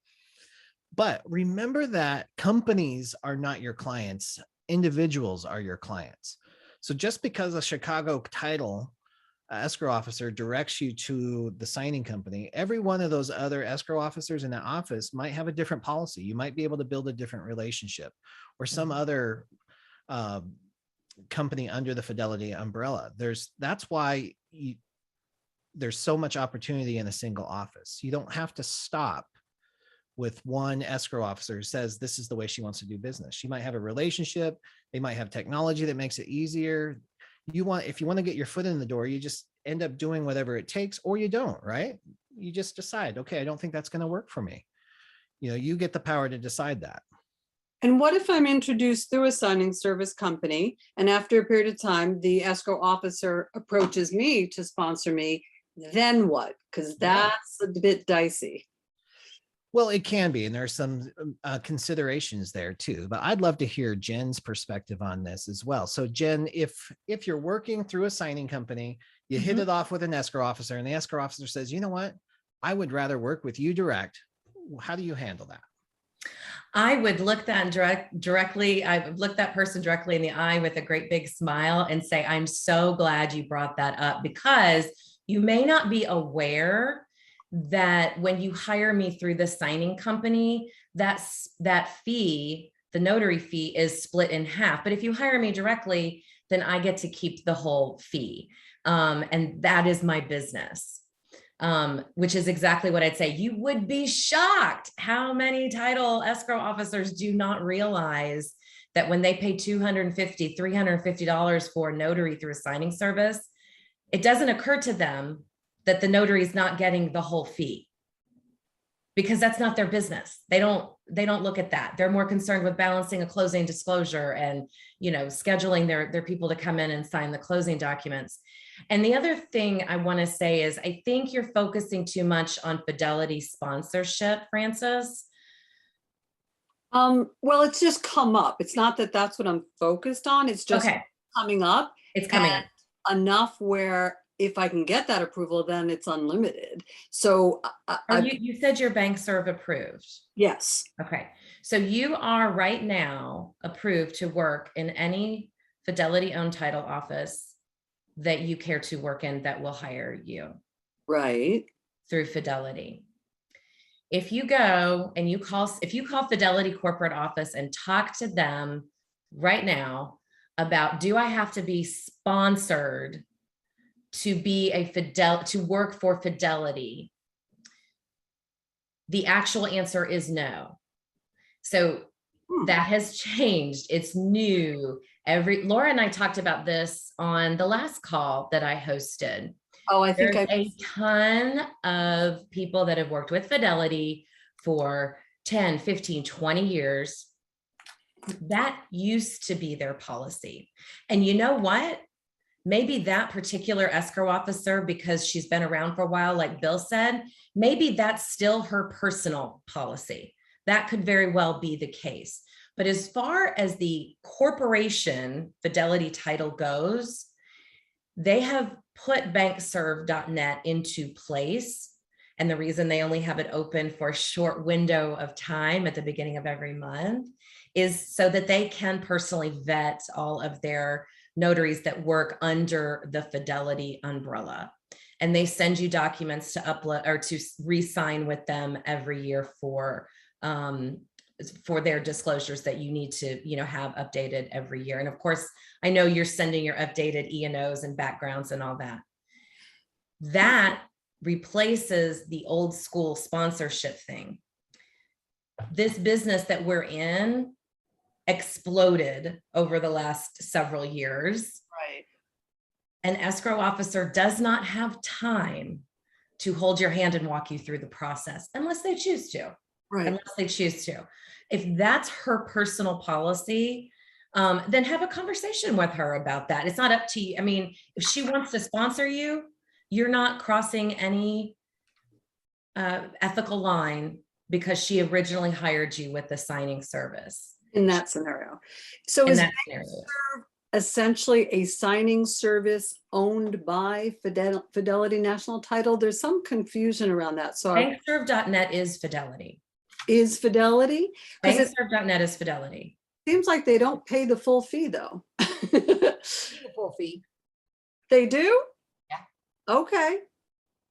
[SPEAKER 1] But remember that companies are not your clients, individuals are your clients. So just because a Chicago Title escrow officer directs you to the signing company, every one of those other escrow officers in the office might have a different policy. You might be able to build a different relationship, or some other company under the Fidelity umbrella. That's why there's so much opportunity in a single office. You don't have to stop with one escrow officer who says this is the way she wants to do business. She might have a relationship. They might have technology that makes it easier. If you want to get your foot in the door, you just end up doing whatever it takes, or you don't, right? You just decide, okay, I don't think that's going to work for me. You get the power to decide that.
[SPEAKER 11] And what if I'm introduced through a signing service company, and after a period of time, the escrow officer approaches me to sponsor me? Then what? Because that's a bit dicey.
[SPEAKER 1] Well, it can be, and there's some considerations there too, but I'd love to hear Jen's perspective on this as well. So Jen, if you're working through a signing company, you hit it off with an escrow officer, and the escrow officer says, you know what, I would rather work with you direct. How do you handle that?
[SPEAKER 3] I would look that directly. I would look that person directly in the eye with a great big smile and say, I'm so glad you brought that up, because you may not be aware that when you hire me through the signing company, that fee, the notary fee, is split in half. But if you hire me directly, then I get to keep the whole fee. And that is my business, which is exactly what I'd say. You would be shocked how many title escrow officers do not realize that when they pay $250, $350 for a notary through a signing service, it doesn't occur to them that the notary is not getting the whole fee, because that's not their business. They don't look at that. They're more concerned with balancing a closing disclosure and, scheduling their people to come in and sign the closing documents. And the other thing I want to say is, I think you're focusing too much on fidelity sponsorship, Francis.
[SPEAKER 11] Well, it's just come up. It's not that that's what I'm focused on. It's just
[SPEAKER 3] Okay.
[SPEAKER 11] coming up.
[SPEAKER 3] It's coming up
[SPEAKER 11] Enough where if I can get that approval, then it's unlimited. So
[SPEAKER 3] you said your bank serve approved.
[SPEAKER 11] yes.
[SPEAKER 3] Okay. So you are right now approved to work in any Fidelity owned title office that you care to work in that will hire you
[SPEAKER 11] Right.
[SPEAKER 3] through Fidelity. If you go and if you call Fidelity corporate office and talk to them right now about, do I have to be sponsored to be to work for Fidelity? The actual answer is no. So that has changed. It's new. Laura and I talked about this on the last call that I hosted.
[SPEAKER 11] Oh, I think
[SPEAKER 3] There's a ton of people that have worked with Fidelity for 10, 15, 20 years. That used to be their policy. And you know what? Maybe that particular escrow officer, because she's been around for a while, like Bill said, maybe that's still her personal policy. That could very well be the case. But as far as the corporation Fidelity title goes, they have put bankserve.net into place. And the reason they only have it open for a short window of time at the beginning of every month is so that they can personally vet all of their notaries that work under the Fidelity umbrella. And they send you documents to upload or to re-sign with them every year for their disclosures that you need to, have updated every year. And of course, I know you're sending your updated E&Os and backgrounds and all that. That replaces the old school sponsorship thing. This business that we're in exploded over the last several years.
[SPEAKER 11] Right.
[SPEAKER 3] An escrow officer does not have time to hold your hand and walk you through the process unless they choose to.
[SPEAKER 11] Right.
[SPEAKER 3] Unless they choose to. If that's her personal policy, then have a conversation with her about that. It's not up to you. I mean, if she wants to sponsor you, you're not crossing any ethical line because she originally hired you with the signing service.
[SPEAKER 11] In that scenario. So is
[SPEAKER 3] Bankserve
[SPEAKER 11] essentially a signing service owned by Fidelity National Title? There's some confusion around that. So
[SPEAKER 3] bankserve.net is Fidelity.
[SPEAKER 11] Is Fidelity?
[SPEAKER 3] Bankserve.net is Fidelity.
[SPEAKER 11] Seems like they don't pay the full fee though.
[SPEAKER 2] The full fee.
[SPEAKER 11] They do?
[SPEAKER 2] Yeah.
[SPEAKER 11] Okay.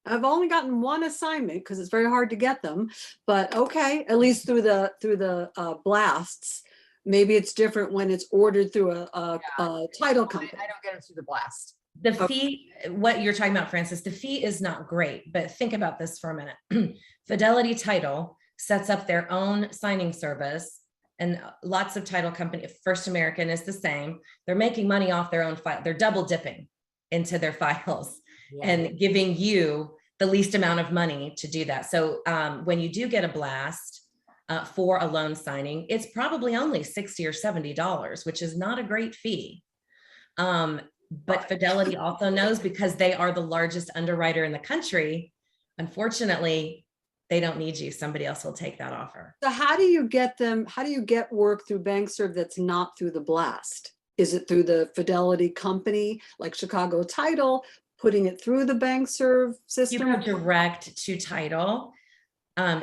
[SPEAKER 11] I've only gotten one assignment because it's very hard to get them, but okay, at least through the blasts. Maybe it's different when it's ordered through a title company.
[SPEAKER 2] I don't get it through the blast.
[SPEAKER 3] The fee, what you're talking about, Francis, the fee is not great, but think about this for a minute. Fidelity Title sets up their own signing service, and lots of title company, First American is the same. They're making money off their own file. They're double dipping into their files and giving you the least amount of money to do that. So when you do get a blast for a loan signing, it's probably only $60 or $70, which is not a great fee. But Fidelity also knows, because they are the largest underwriter in the country, unfortunately, they don't need you. Somebody else will take that offer.
[SPEAKER 11] So how do you get them? How do you get work through BankServe that's not through the blast? Is it through the Fidelity company, like Chicago Title, putting it through the BankServe system?
[SPEAKER 3] You go direct to title.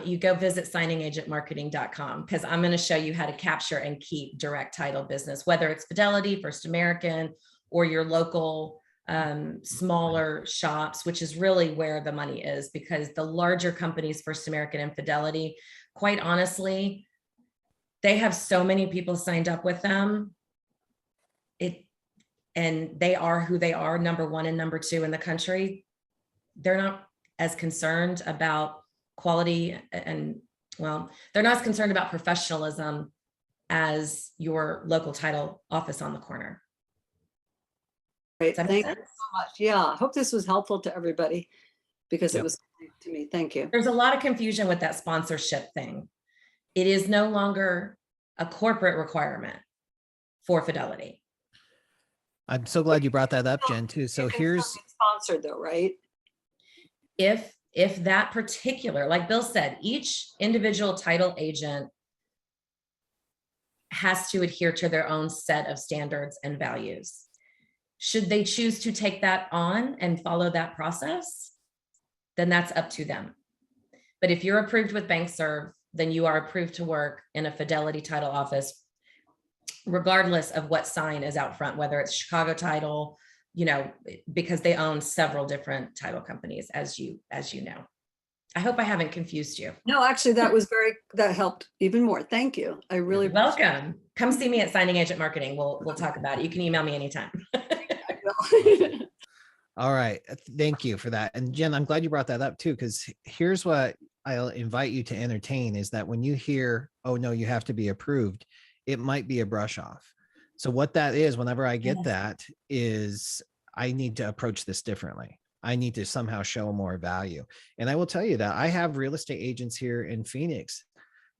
[SPEAKER 3] You go visit signingagentmarketing.com, because I'm going to show you how to capture and keep direct title business, whether it's Fidelity, First American, or your local smaller shops, which is really where the money is, because the larger companies, First American and Fidelity, quite honestly, they have so many people signed up with them. And they are who they are, number one and number two in the country. They're not as concerned about quality and, well, they're not as concerned about professionalism as your local title office on the corner.
[SPEAKER 11] Great,
[SPEAKER 3] Does that make
[SPEAKER 11] thank you
[SPEAKER 3] sense?
[SPEAKER 11] so much. Yeah, I hope this was helpful to everybody because
[SPEAKER 1] Yep.
[SPEAKER 11] it was to me. Thank you.
[SPEAKER 3] There's a lot of confusion with that sponsorship thing. It is no longer a corporate requirement for Fidelity.
[SPEAKER 1] I'm so glad you brought that up, Jen, too. So
[SPEAKER 11] You can
[SPEAKER 1] here's,
[SPEAKER 11] still get sponsored though, right?
[SPEAKER 3] If that particular, like Bill said, each individual title agent has to adhere to their own set of standards and values. Should they choose to take that on and follow that process, then that's up to them. But if you're approved with BankServe, then you are approved to work in a Fidelity title office, regardless of what sign is out front, whether it's Chicago Title, you know, because they own several different title companies, as you know. I hope I haven't confused you.
[SPEAKER 11] No, actually, that helped even more. Thank you. I really
[SPEAKER 3] Welcome. Come see me at Signing Agent Marketing. We'll talk about it. You can email me anytime.
[SPEAKER 1] all right. Thank you for that. And Jen, I'm glad you brought that up too, because here's what I'll invite you to entertain is that when you hear, oh no, you have to be approved, it might be a brush off. So what that is, whenever I get that, is I need to approach this differently. I need to somehow show more value. And I will tell you that I have real estate agents here in Phoenix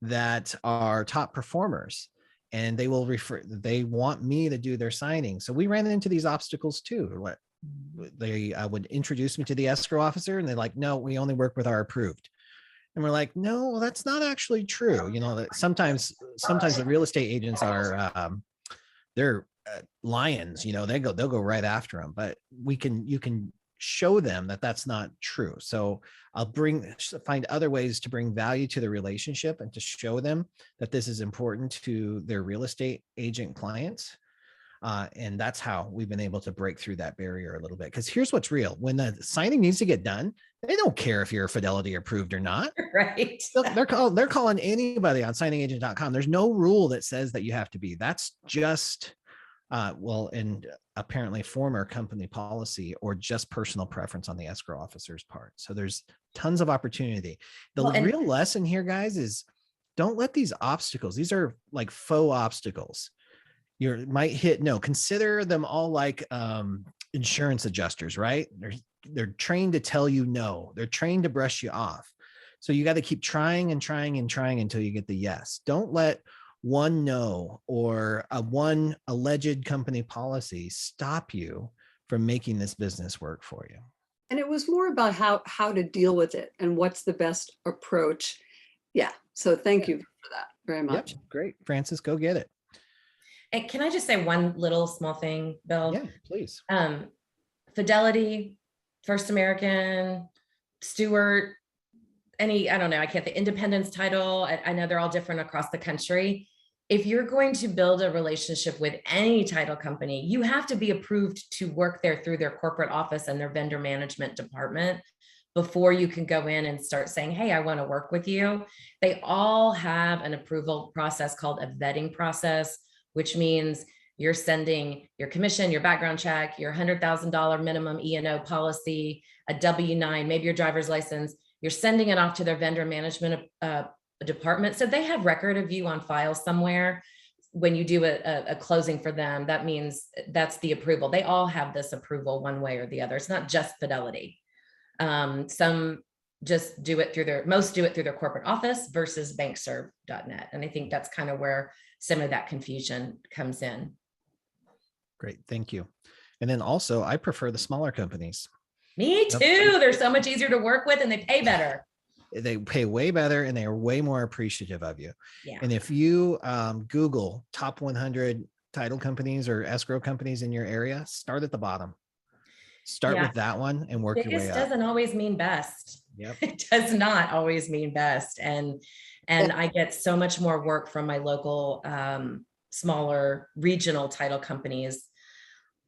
[SPEAKER 1] that are top performers, and they want me to do their signing. So we ran into these obstacles too. What they would introduce me to the escrow officer, and they're like, no, we only work with our approved. And we're like, no, that's not actually true. You know, that sometimes the real estate agents are, they're lions, you know, they'll go right after them, but you can show them that that's not true. So I'll find other ways to bring value to the relationship and to show them that this is important to their real estate agent clients. And that's how we've been able to break through that barrier a little bit. Because here's what's real. When the signing needs to get done, they don't care if you're Fidelity approved or not.
[SPEAKER 3] Right.
[SPEAKER 1] They're calling anybody on signingagent.com. There's no rule that says that you have to be. That's just, and apparently former company policy or just personal preference on the escrow officer's part. So there's tons of opportunity. The real lesson here, guys, is don't let these obstacles, these are like faux obstacles. You might hit no, consider them all like insurance adjusters, right? They're trained to tell you no. They're trained to brush you off. So you got to keep trying and trying and trying until you get the yes. Don't let one no or one alleged company policy stop you from making this business work for you.
[SPEAKER 11] And it was more about how to deal with it and what's the best approach. Yeah. So thank you for that very much.
[SPEAKER 1] Yep, great. Francis, go get it.
[SPEAKER 3] And can I just say one little small thing, Bill?
[SPEAKER 1] Yeah, please.
[SPEAKER 3] Fidelity, First American, Stewart, I don't know, I can't think, Independence Title. I know they're all different across the country. If you're going to build a relationship with any title company, you have to be approved to work there through their corporate office and their vendor management department before you can go in and start saying, hey, I want to work with you. They all have an approval process called a vetting process, which means you're sending your commission, your background check, your $100,000 minimum E&O policy, a W-9, maybe your driver's license. You're sending it off to their vendor management department. So they have record of you on file somewhere. When you do a closing for them, that means that's the approval. They all have this approval one way or the other. It's not just Fidelity. Some just do it through most do it through their corporate office versus bankserve.net. And I think that's kind of where some of that confusion comes in.
[SPEAKER 1] Great, thank you. And then also, I prefer the smaller companies.
[SPEAKER 3] Me too. They're so much easier to work with and they pay better.
[SPEAKER 1] They pay way better and they are way more appreciative of you.
[SPEAKER 3] Yeah.
[SPEAKER 1] And if you Google top 100 title companies or escrow companies in your area, start at the bottom. Start with that one and work your way up.
[SPEAKER 3] Doesn't always mean best.
[SPEAKER 1] Yep.
[SPEAKER 3] It does not always mean best. And I get so much more work from my local smaller regional title companies.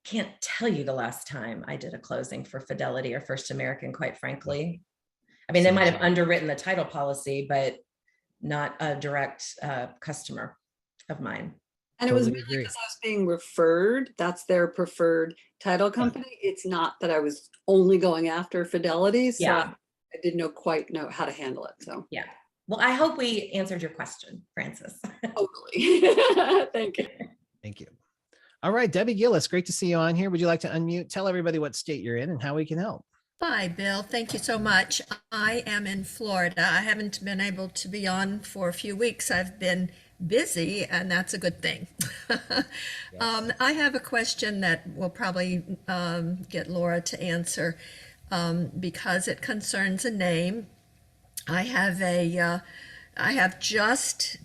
[SPEAKER 3] Can't tell you the last time I did a closing for Fidelity or First American, quite frankly. I mean, they might have underwritten the title policy, but not a direct customer of mine.
[SPEAKER 11] And
[SPEAKER 1] Totally
[SPEAKER 11] it was really
[SPEAKER 1] agree.
[SPEAKER 11] because I was being referred. That's their preferred title company. It's not that I was only going after Fidelity. So I didn't quite know how to handle it. So
[SPEAKER 3] yeah. Well, I hope we answered your question, Francis.
[SPEAKER 2] Totally. Thank you.
[SPEAKER 1] Thank you. All right, Debbie Gillis, great to see you on here. Would you like to unmute? Tell everybody what state you're in and how we can help.
[SPEAKER 12] Hi, Bill. Thank you so much. I am in Florida. I haven't been able to be on for a few weeks. I've been busy, and that's a good thing. I have a question that will probably get Laura to answer because it concerns a name. I have just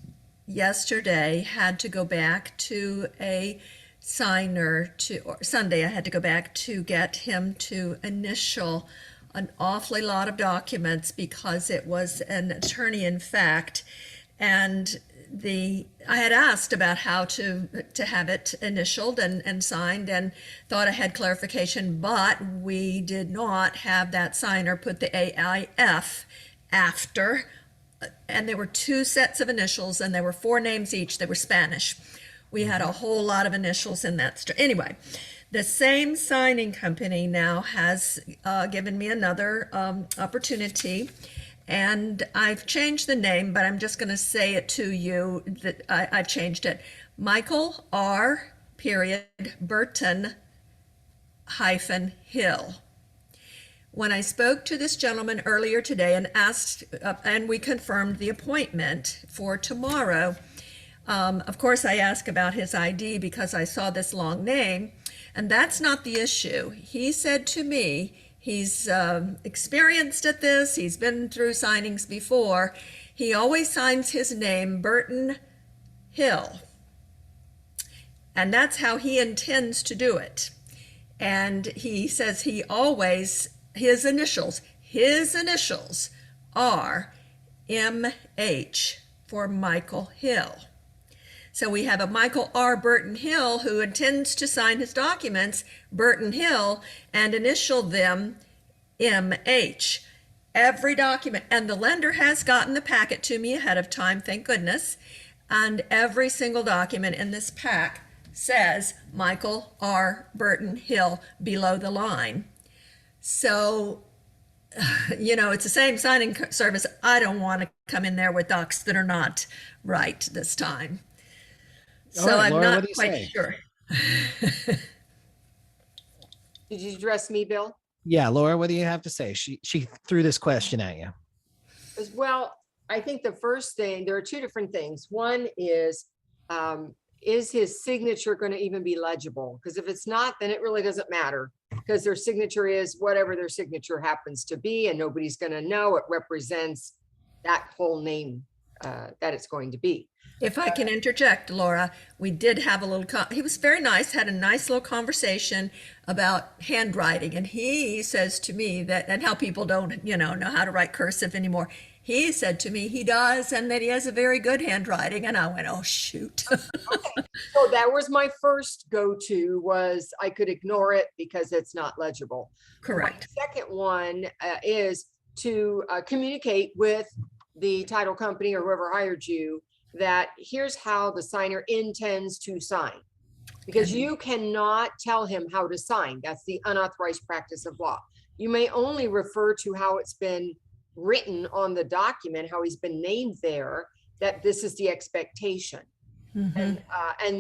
[SPEAKER 12] yesterday had to go back to a signer or Sunday I had to go back to get him to initial an awfully lot of documents because it was an attorney in fact, and I had asked about how to have it initialed and signed and thought I had clarification, but we did not have that signer put the AIF after, and there were 2 sets of initials and there were 4 names each. They were Spanish. We had a whole lot of initials in that. Anyway, the same signing company now has given me another opportunity, and I've changed the name, but I'm just going to say it to you that I've changed it. Michael R. Burton -Hill. When I spoke to this gentleman earlier today and asked, and we confirmed the appointment for tomorrow, of course, I asked about his ID because I saw this long name, and that's not the issue. He said to me, he's experienced at this, he's been through signings before. He always signs his name Burton Hill, and that's how he intends to do it. And he says he always, his initials are MH for Michael Hill. So we have a Michael R. Burton Hill who intends to sign his documents, Burton Hill, and initial them MH. Every document, and the lender has gotten the packet to me ahead of time, thank goodness, and every single document in this pack says Michael R. Burton Hill below the line. So, it's the same signing service. I don't want to come in there with docs that are not right this time. So right, Laura, I'm not quite sure.
[SPEAKER 2] Did you address me, Bill?
[SPEAKER 1] Yeah, Laura, what do you have to say? She threw this question at you.
[SPEAKER 2] Well, I think the first thing, there are 2 different things. One is his signature going to even be legible? Because if it's not, then it really doesn't matter, because their signature is whatever their signature happens to be, and nobody's going to know. It represents that whole name that it's going to be.
[SPEAKER 12] If I can interject, Laura, we did have a little, he was very nice, had a nice little conversation about handwriting. And he says to me that, and how people don't, know how to write cursive anymore. He said to me he does, and that he has a very good handwriting. And I went, oh, shoot.
[SPEAKER 2] Okay. So that was my first go-to, was I could ignore it because it's not legible.
[SPEAKER 12] Correct.
[SPEAKER 2] My second one is to communicate with the title company or whoever hired you that here's how the signer intends to sign, because you cannot tell him how to sign. That's the unauthorized practice of law. You may only refer to how it's been written on the document, how he's been named there, that this is the expectation. And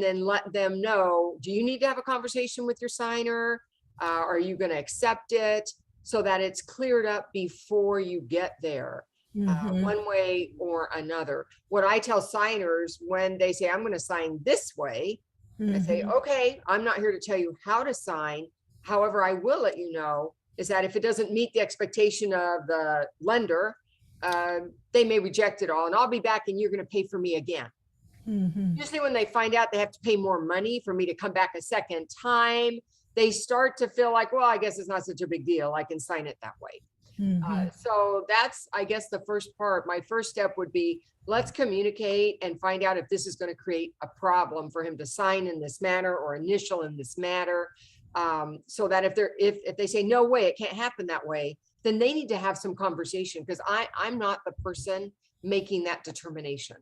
[SPEAKER 2] then let them know, do you need to have a conversation with your signer? Are you going to accept it? So that it's cleared up before you get there. One way or another. What I tell signers when they say, I'm going to sign this way, I say, okay, I'm not here to tell you how to sign. However, I will let you know is that if it doesn't meet the expectation of the lender, they may reject it all, and I'll be back and you're going to pay for me again. Usually when they find out they have to pay more money for me to come back a second time, they start to feel like, well, I guess it's not such a big deal. I can sign it that way. So that's, I guess, the first part. My first step would be, let's communicate and find out if this is going to create a problem for him to sign in this manner or initial in this manner. So that if they say, no way, it can't happen that way, then they need to have some conversation, because I'm not the person making that determination.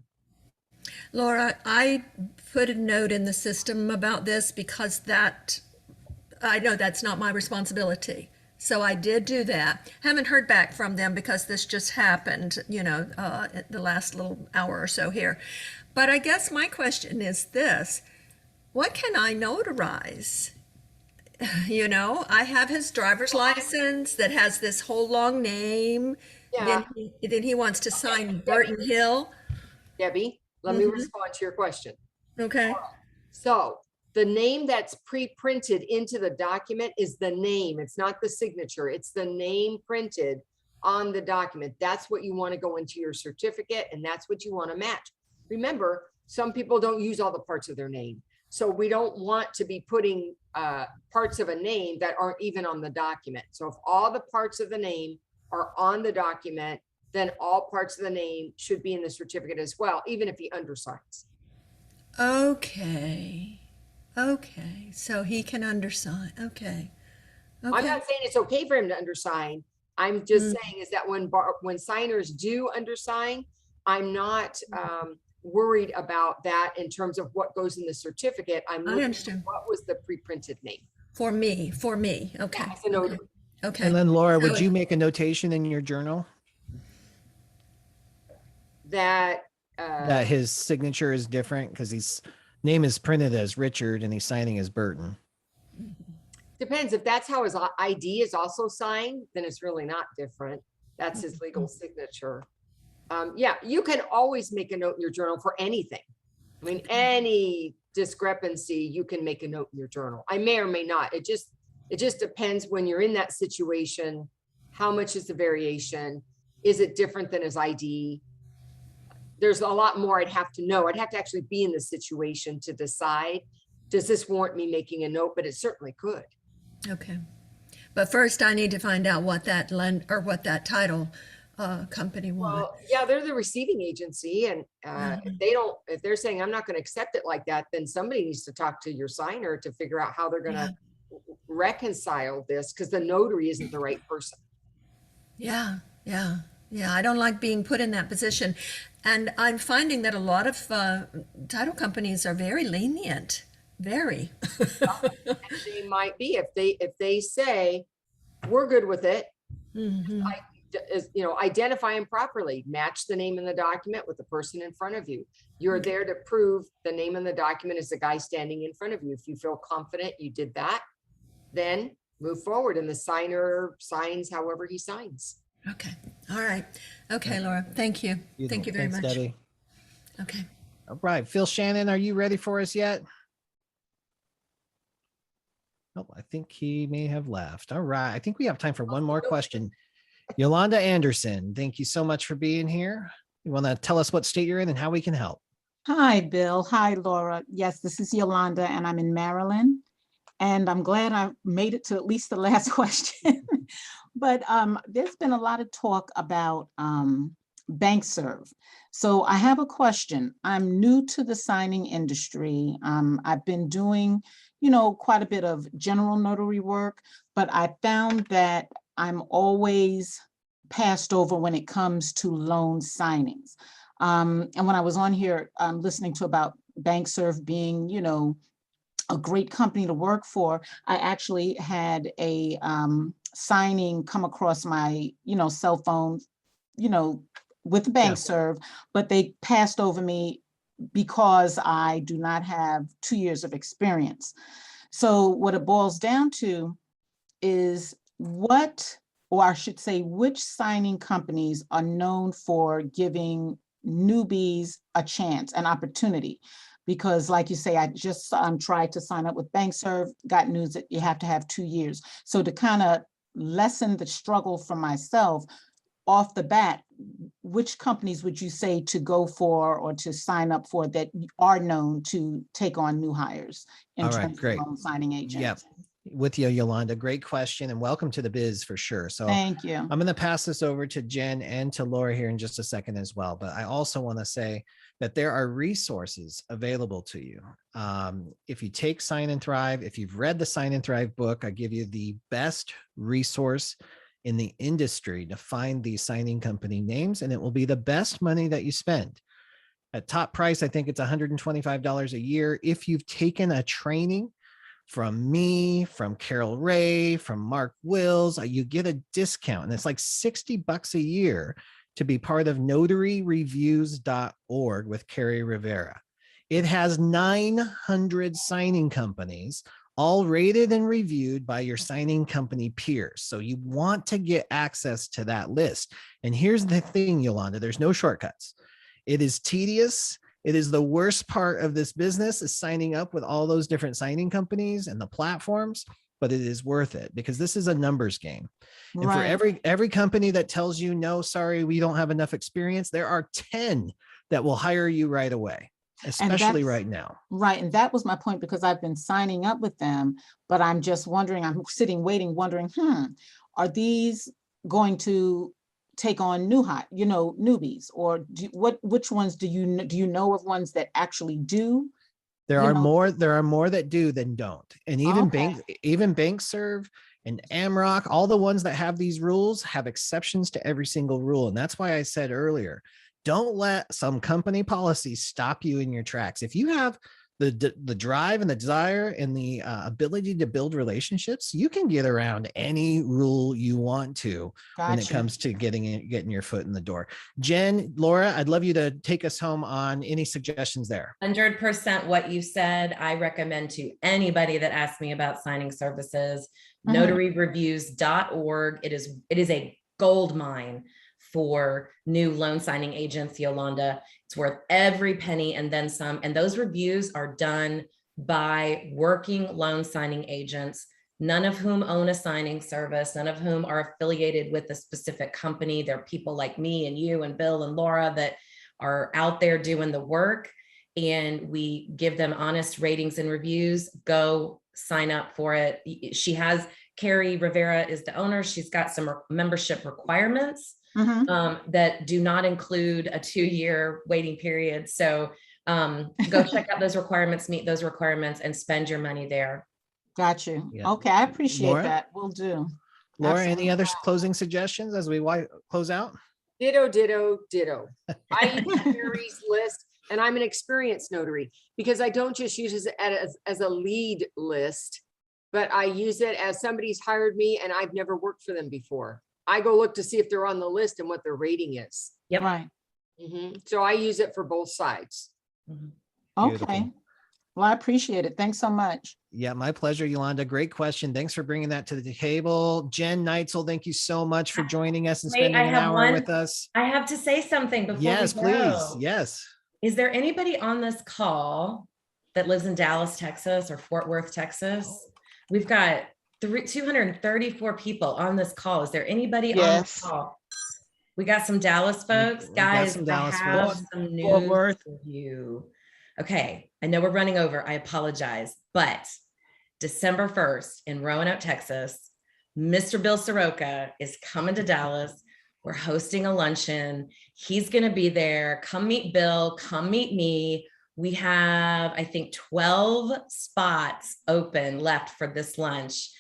[SPEAKER 12] Laura, I put a note in the system about this because I know that's not my responsibility. So I did do that. Haven't heard back from them because this just happened, the last little hour or so here. But I guess my question is this: what can I notarize? I have his driver's license that has this whole long name.
[SPEAKER 2] Yeah.
[SPEAKER 12] Then he wants to sign Burton Hill.
[SPEAKER 2] Debbie, let me respond to your question.
[SPEAKER 12] Okay.
[SPEAKER 2] So the name that's pre-printed into the document is the name. It's not the signature. It's the name printed on the document. That's what you want to go into your certificate, and that's what you want to match. Remember, some people don't use all the parts of their name. So we don't want to be putting parts of a name that aren't even on the document. So if all the parts of the name are on the document, then all parts of the name should be in the certificate as well, even if he undersigns.
[SPEAKER 12] Okay. So he can undersign. Okay.
[SPEAKER 2] I'm not saying it's okay for him to undersign. I'm just saying is that when signers do undersign, I'm not worried about that in terms of what goes in the certificate. I'm looking at what was the pre-printed name.
[SPEAKER 12] For me. Okay.
[SPEAKER 2] As a notary.
[SPEAKER 12] Okay.
[SPEAKER 1] And then Laura, would you make a notation in your journal
[SPEAKER 2] that
[SPEAKER 1] his signature is different because his name is printed as Richard and he's signing as Burton?
[SPEAKER 2] Depends. If that's how his ID is also signed, then it's really not different. That's his legal signature. Yeah, you can always make a note in your journal for anything. I mean, any discrepancy, you can make a note in your journal. I may or may not. It just depends when you're in that situation. How much is the variation? Is it different than his ID? There's a lot more I'd have to know. I'd have to actually be in the situation to decide, does this warrant me making a note? But it certainly could. Okay.
[SPEAKER 12] But first I need to find out what that title company wants.
[SPEAKER 2] Well, yeah, they're the receiving agency. And if they're saying, I'm not going to accept it like that, then somebody needs to talk to your signer to figure out how they're going to reconcile this, because the notary isn't the right person.
[SPEAKER 12] Yeah. I don't like being put in that position. And I'm finding that a lot of title companies are very lenient, very.
[SPEAKER 2] They might be, if they say, we're good with it, identify them properly, match the name in the document with the person in front of you. You're there to prove the name in the document is the guy standing in front of you. If you feel confident you did that, then move forward and the signer signs however he signs.
[SPEAKER 12] Okay. All right. Okay, Laura. Thank you. Thank you very much.
[SPEAKER 1] Debbie.
[SPEAKER 12] Okay.
[SPEAKER 1] All right. Phil Shannon, are you ready for us yet? Oh, I think he may have left. All right. I think we have time for one more question. Yolanda Anderson, thank you so much for being here. You want to tell us what state you're in and how we can help?
[SPEAKER 13] Hi, Bill. Hi, Laura. Yes, this is Yolanda, and I'm in Maryland. And I'm glad I made it to at least the last question. But there's been a lot of talk about BankServe. So I have a question. I'm new to the signing industry. I've been doing, quite a bit of general notary work, but I found that I'm always passed over when it comes to loan signings. And when I was on here listening to about BankServe being, a great company to work for, I actually had a signing come across my, cell phone, with BankServe, but they passed over me because I do not have 2 years of experience. So what it boils down to is which signing companies are known for giving newbies a chance, an opportunity. Because like you say, I just tried to sign up with BankServe, got news that you have to have 2 years. So to kind of lessen the struggle for myself, off the bat, which companies would you say to go for or to sign up for that are known to take on new hires in terms of loan signing agents?
[SPEAKER 1] Yep. With you, Yolanda. Great question and welcome to the biz for sure. So
[SPEAKER 13] thank you.
[SPEAKER 1] I'm going to pass this over to Jen and to Laura here in just a second as well. But I also want to say that there are resources available to you. If you take Sign and Thrive, if you've read the Sign and Thrive book, I give you the best resource in the industry to find these signing company names, and it will be the best money that you spend. At top price, I think it's $125 a year. If you've taken a training from me, from Carol Ray, from Mark Wills, you get a discount. And it's like $60 a year to be part of notaryreviews.org with Carrie Rivera. It has 900 signing companies, all rated and reviewed by your signing company peers. So you want to get access to that list. And here's the thing, Yolanda, there's no shortcuts. It is tedious. It is the worst part of this business, is signing up with all those different signing companies and the platforms, but it is worth it because this is a numbers game. And for every company that tells you, no, sorry, we don't have enough experience, there are 10 that will hire you right away, especially right now.
[SPEAKER 13] Right. And that was my point, because I've been signing up with them, but I'm just wondering, I'm sitting waiting, wondering, are these going to take on newbies, or which ones do you know of ones that actually do?
[SPEAKER 1] There are more that do than don't. And even BankServe and Amrock, all the ones that have these rules have exceptions to every single rule. And that's why I said earlier, don't let some company policy stop you in your tracks. If you have the drive and the desire and the ability to build relationships, you can get around any rule you want to when it comes to getting your foot in the door. Jen, Laura, I'd love you to take us home on any suggestions there.
[SPEAKER 3] 100% what you said. I recommend to anybody that asks me about signing services, notaryreviews.org. It is a gold mine for new loan signing agents, Yolanda. It's worth every penny and then some. And those reviews are done by working loan signing agents, none of whom own a signing service, none of whom are affiliated with a specific company. They're people like me and you and Bill and Laura that are out there doing the work, and we give them honest ratings and reviews. Go sign up for it. Carrie Rivera is the owner. She's got some membership requirements that do not include a 2-year waiting period. So go check out those requirements, meet those requirements, and spend your money there.
[SPEAKER 13] Got you. Yeah. Okay, I appreciate
[SPEAKER 1] Laura?
[SPEAKER 13] that. Will do.
[SPEAKER 1] Laura, any other closing suggestions as we close out?
[SPEAKER 2] Ditto, ditto, ditto. I use Carrie's list, and I'm an experienced notary, because I don't just use it as a lead list, but I use it as somebody's hired me and I've never worked for them before. I go look to see if they're on the list and what their rating is.
[SPEAKER 3] Yep.
[SPEAKER 13] Right.
[SPEAKER 2] So I use it for both sides.
[SPEAKER 13] Okay. Well, I appreciate it. Thanks so much.
[SPEAKER 1] Yeah, my pleasure, Yolanda. Great question. Thanks for bringing that to the table. Jen Neitzel, thank you so much for joining us and spending an hour with us.
[SPEAKER 3] I have to say something before
[SPEAKER 1] Yes,
[SPEAKER 3] we go.
[SPEAKER 1] please. Yes.
[SPEAKER 3] Is there anybody on this call that lives in Dallas, Texas, or Fort Worth, Texas? We've got 234 people on this call. Is there anybody on this call? We got some Dallas folks. Guys, I have some news for you. Okay, I know we're running over. I apologize. But December 1st in Roanoke, Texas, Mr. Bill Soroka is coming to Dallas. We're hosting a luncheon. He's going to be there. Come meet Bill. Come meet me. We have, I think, 12 spots open left for this lunch.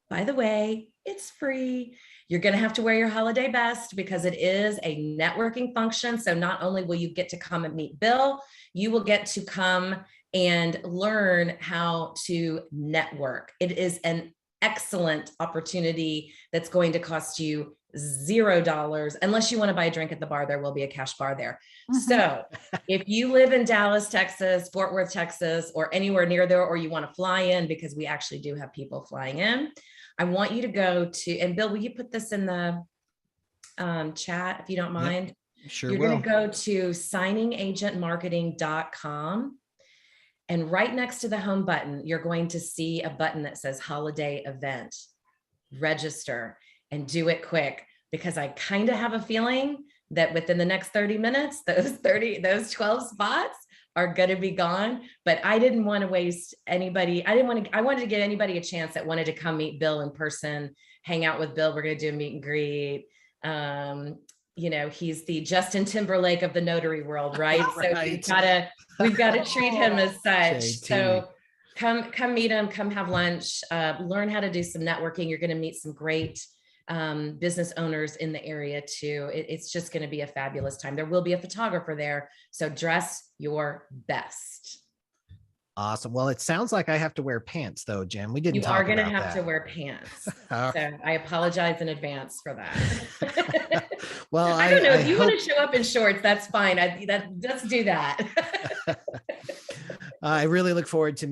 [SPEAKER 3] By the way, it's free. You're going to have to wear your holiday best because it is a networking function. So not only will you get to come and meet Bill, you will get to come and learn how to network. It is an excellent opportunity that's going to cost you $0 unless you want to buy a drink at the bar. There will be a cash bar there. So if you live in Dallas, Texas, Fort Worth, Texas, or anywhere near there, or you want to fly in, because we actually do have people flying in, I want you to go to, and Bill, will you put this in the chat if you don't mind?
[SPEAKER 1] Yep, sure.
[SPEAKER 3] You're going to go to signingagentmarketing.com. And right next to the home button, you're going to see a button that says holiday event. Register and do it quick, because I kind of have a feeling that within the next 30 minutes, those 12 spots are going to be gone. But I didn't want to waste anybody. I wanted to give anybody a chance that wanted to come meet Bill in person, hang out with Bill. We're going to do a meet and greet. You know, he's the Justin Timberlake of the notary world, right?
[SPEAKER 1] Right.
[SPEAKER 3] So we've got to treat him as such. So come meet him, come have lunch, learn how to do some networking. You're going to meet some great business owners in the area too. It's just going to be a fabulous time. There will be a photographer there, so dress your best.
[SPEAKER 1] Awesome. Well, it sounds like I have to wear pants though, Jen. We didn't
[SPEAKER 3] You
[SPEAKER 1] talk
[SPEAKER 3] are going to
[SPEAKER 1] about
[SPEAKER 3] have
[SPEAKER 1] that.
[SPEAKER 3] to wear pants.
[SPEAKER 1] All
[SPEAKER 3] So I apologize in advance for that.
[SPEAKER 1] Well,
[SPEAKER 3] I don't know. If you
[SPEAKER 1] hope-
[SPEAKER 3] want to show up in shorts, that's fine. Let's do that.
[SPEAKER 1] I really look forward to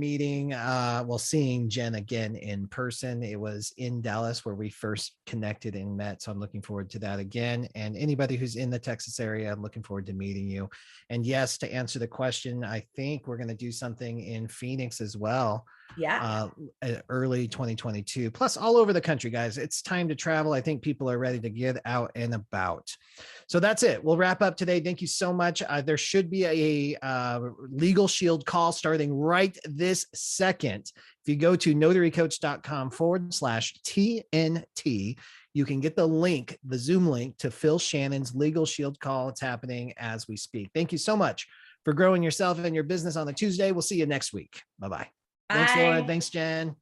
[SPEAKER 1] seeing Jen again in person. It was in Dallas where we first connected and met. So I'm looking forward to that again. And anybody who's in the Texas area, I'm looking forward to meeting you. And yes, to answer the question, I think we're going to do something in Phoenix as well.
[SPEAKER 3] Yeah.
[SPEAKER 1] Early 2022, plus all over the country, guys. It's time to travel. I think people are ready to get out and about. So that's it. We'll wrap up today. Thank you so much. There should be a Legal Shield call starting right this second. If you go to notarycoach.com/TNT, you can get the link, the Zoom link to Phil Shannon's Legal Shield call. It's happening as we speak. Thank you so much for growing yourself and your business on the Tuesday. We'll see you next week. Bye-bye. Thanks, Laura. Thanks, Jen.